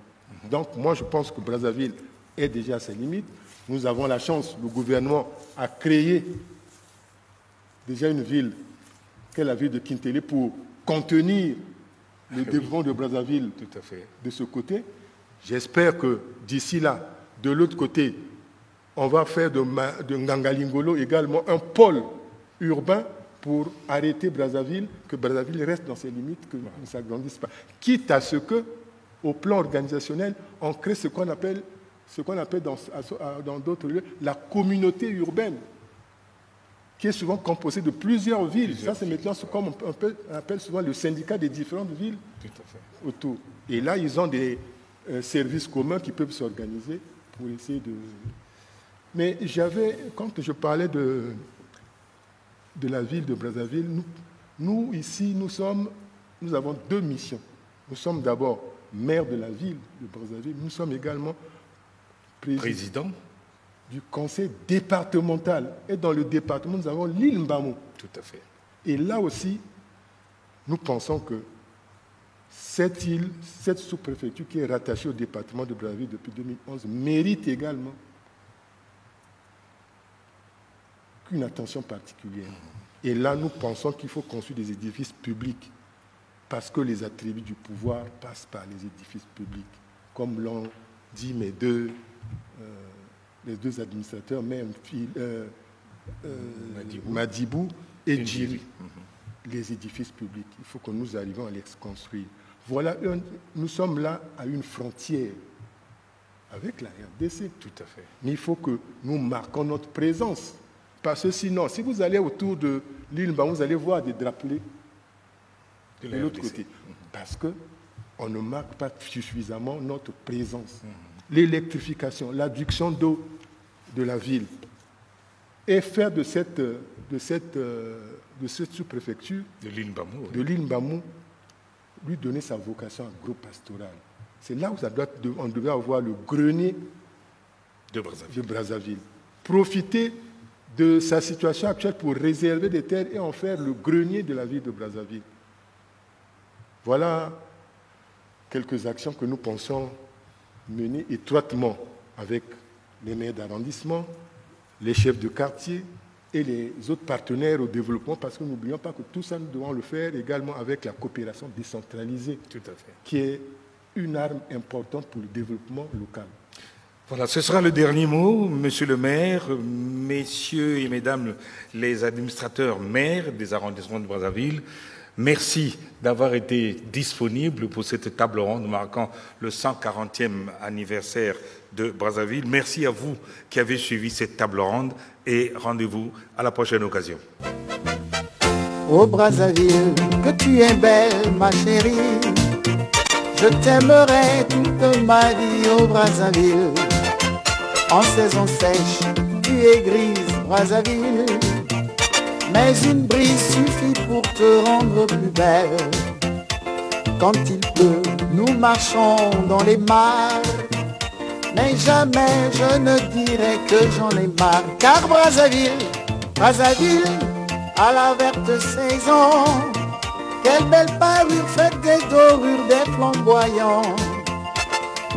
Speaker 4: Donc, moi, je pense que Brazzaville est déjà à ses limites. Nous avons la chance, le gouvernement a créé déjà une ville, qu'est la ville de Kintélé, pour contenir le développement de Brazzaville
Speaker 3: tout à fait.
Speaker 4: De ce côté. J'espère que d'ici là, de l'autre côté, on va faire de Ngangalingolo également un pôle urbain pour arrêter Brazzaville, que Brazzaville reste dans ses limites, que ne s'agrandisse pas. Quitte à ce que, au plan organisationnel, on crée ce qu'on appelle dans d'autres lieux la communauté urbaine, qui est souvent composée de plusieurs villes. Ça, c'est maintenant comme on appelle souvent le syndicat des différentes villes autour. Et là, ils ont des services communs qui peuvent s'organiser pour essayer de... Mais quand je parlais de la ville de Brazzaville, nous ici, nous avons deux missions. Nous sommes d'abord maire de la ville de Brazzaville, nous sommes également président du conseil départemental. Et dans le département, nous avons l'île Mbamou.
Speaker 3: Tout à fait.
Speaker 4: Et là aussi, nous pensons que cette île, cette sous-préfecture qui est rattachée au département de Brazzaville depuis 2011, mérite également une attention particulière. Et là, nous pensons qu'il faut construire des édifices publics parce que les attributs du pouvoir passent par les édifices publics, comme l'ont dit les deux administrateurs, même Madibou et Djiri. Les édifices publics, il faut que nous arrivions à les construire. Voilà, nous sommes là à une frontière avec la RDC.
Speaker 3: Tout à fait.
Speaker 4: Mais il faut que nous marquons notre présence. Parce que sinon, si vous allez autour de l'île, vous allez voir des drapeaux de l'autre côté. Parce qu'on ne marque pas suffisamment notre présence. L'électrification, l'adduction d'eau de la ville. Et faire de cette sous-préfecture,
Speaker 3: de
Speaker 4: l'île Mbamou, lui donner sa vocation agro-pastorale. C'est là où on devait avoir le grenier
Speaker 3: de
Speaker 4: Brazzaville. Profiter de sa situation actuelle pour réserver des terres et en faire le grenier de la ville de Brazzaville. Voilà quelques actions que nous pensons mener étroitement avec les maires d'arrondissement, les chefs de quartier et les autres partenaires au développement, parce que n'oublions pas que tout ça, nous devons le faire également avec la coopération décentralisée,
Speaker 3: tout à fait,
Speaker 4: qui est une arme importante pour le développement local.
Speaker 3: Voilà, ce sera le dernier mot, monsieur le maire, messieurs et mesdames les administrateurs maires des arrondissements de Brazzaville. Merci d'avoir été disponible pour cette table ronde marquant le 140e anniversaire de Brazzaville. Merci à vous qui avez suivi cette table ronde et rendez-vous à la prochaine occasion.
Speaker 1: Oh Brazzaville, que tu es belle ma chérie, je t'aimerai toute ma vie, oh Brazzaville. En saison sèche, tu es grise, Brazzaville, mais une brise suffit pour te rendre plus belle. Quand il pleut, nous marchons dans les mares, mais jamais je ne dirai que j'en ai marre. Car Brazzaville, à la verte saison, quelle belle parure faite des dorures, des flamboyants.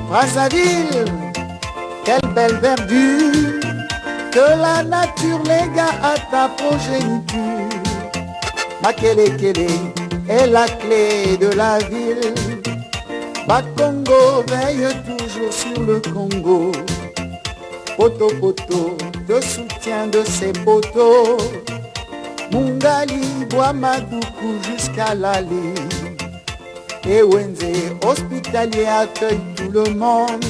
Speaker 1: Brazzaville, quelle belle verdure que la nature légua à ta progéniture. Makelekele est la clé de la ville. Bakongo veille toujours sur le Congo. Poto Poto te soutient de ses poteaux. Mungali boit Madoukou jusqu'à Lali. Et Wenze hospitalier accueille tout le monde.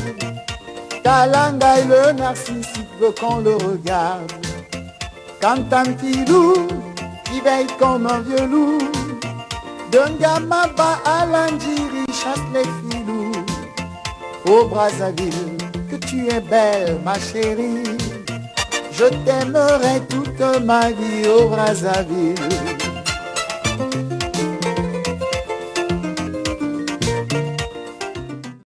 Speaker 1: Talanga et le narcissique veut qu'on le regarde. Quand un petit loup qui veille comme un vieux loup, Dungamaba à l'Andjiri chasse les filous. Oh Brazzaville, que tu es belle ma chérie, je t'aimerai toute ma vie, oh Brazzaville.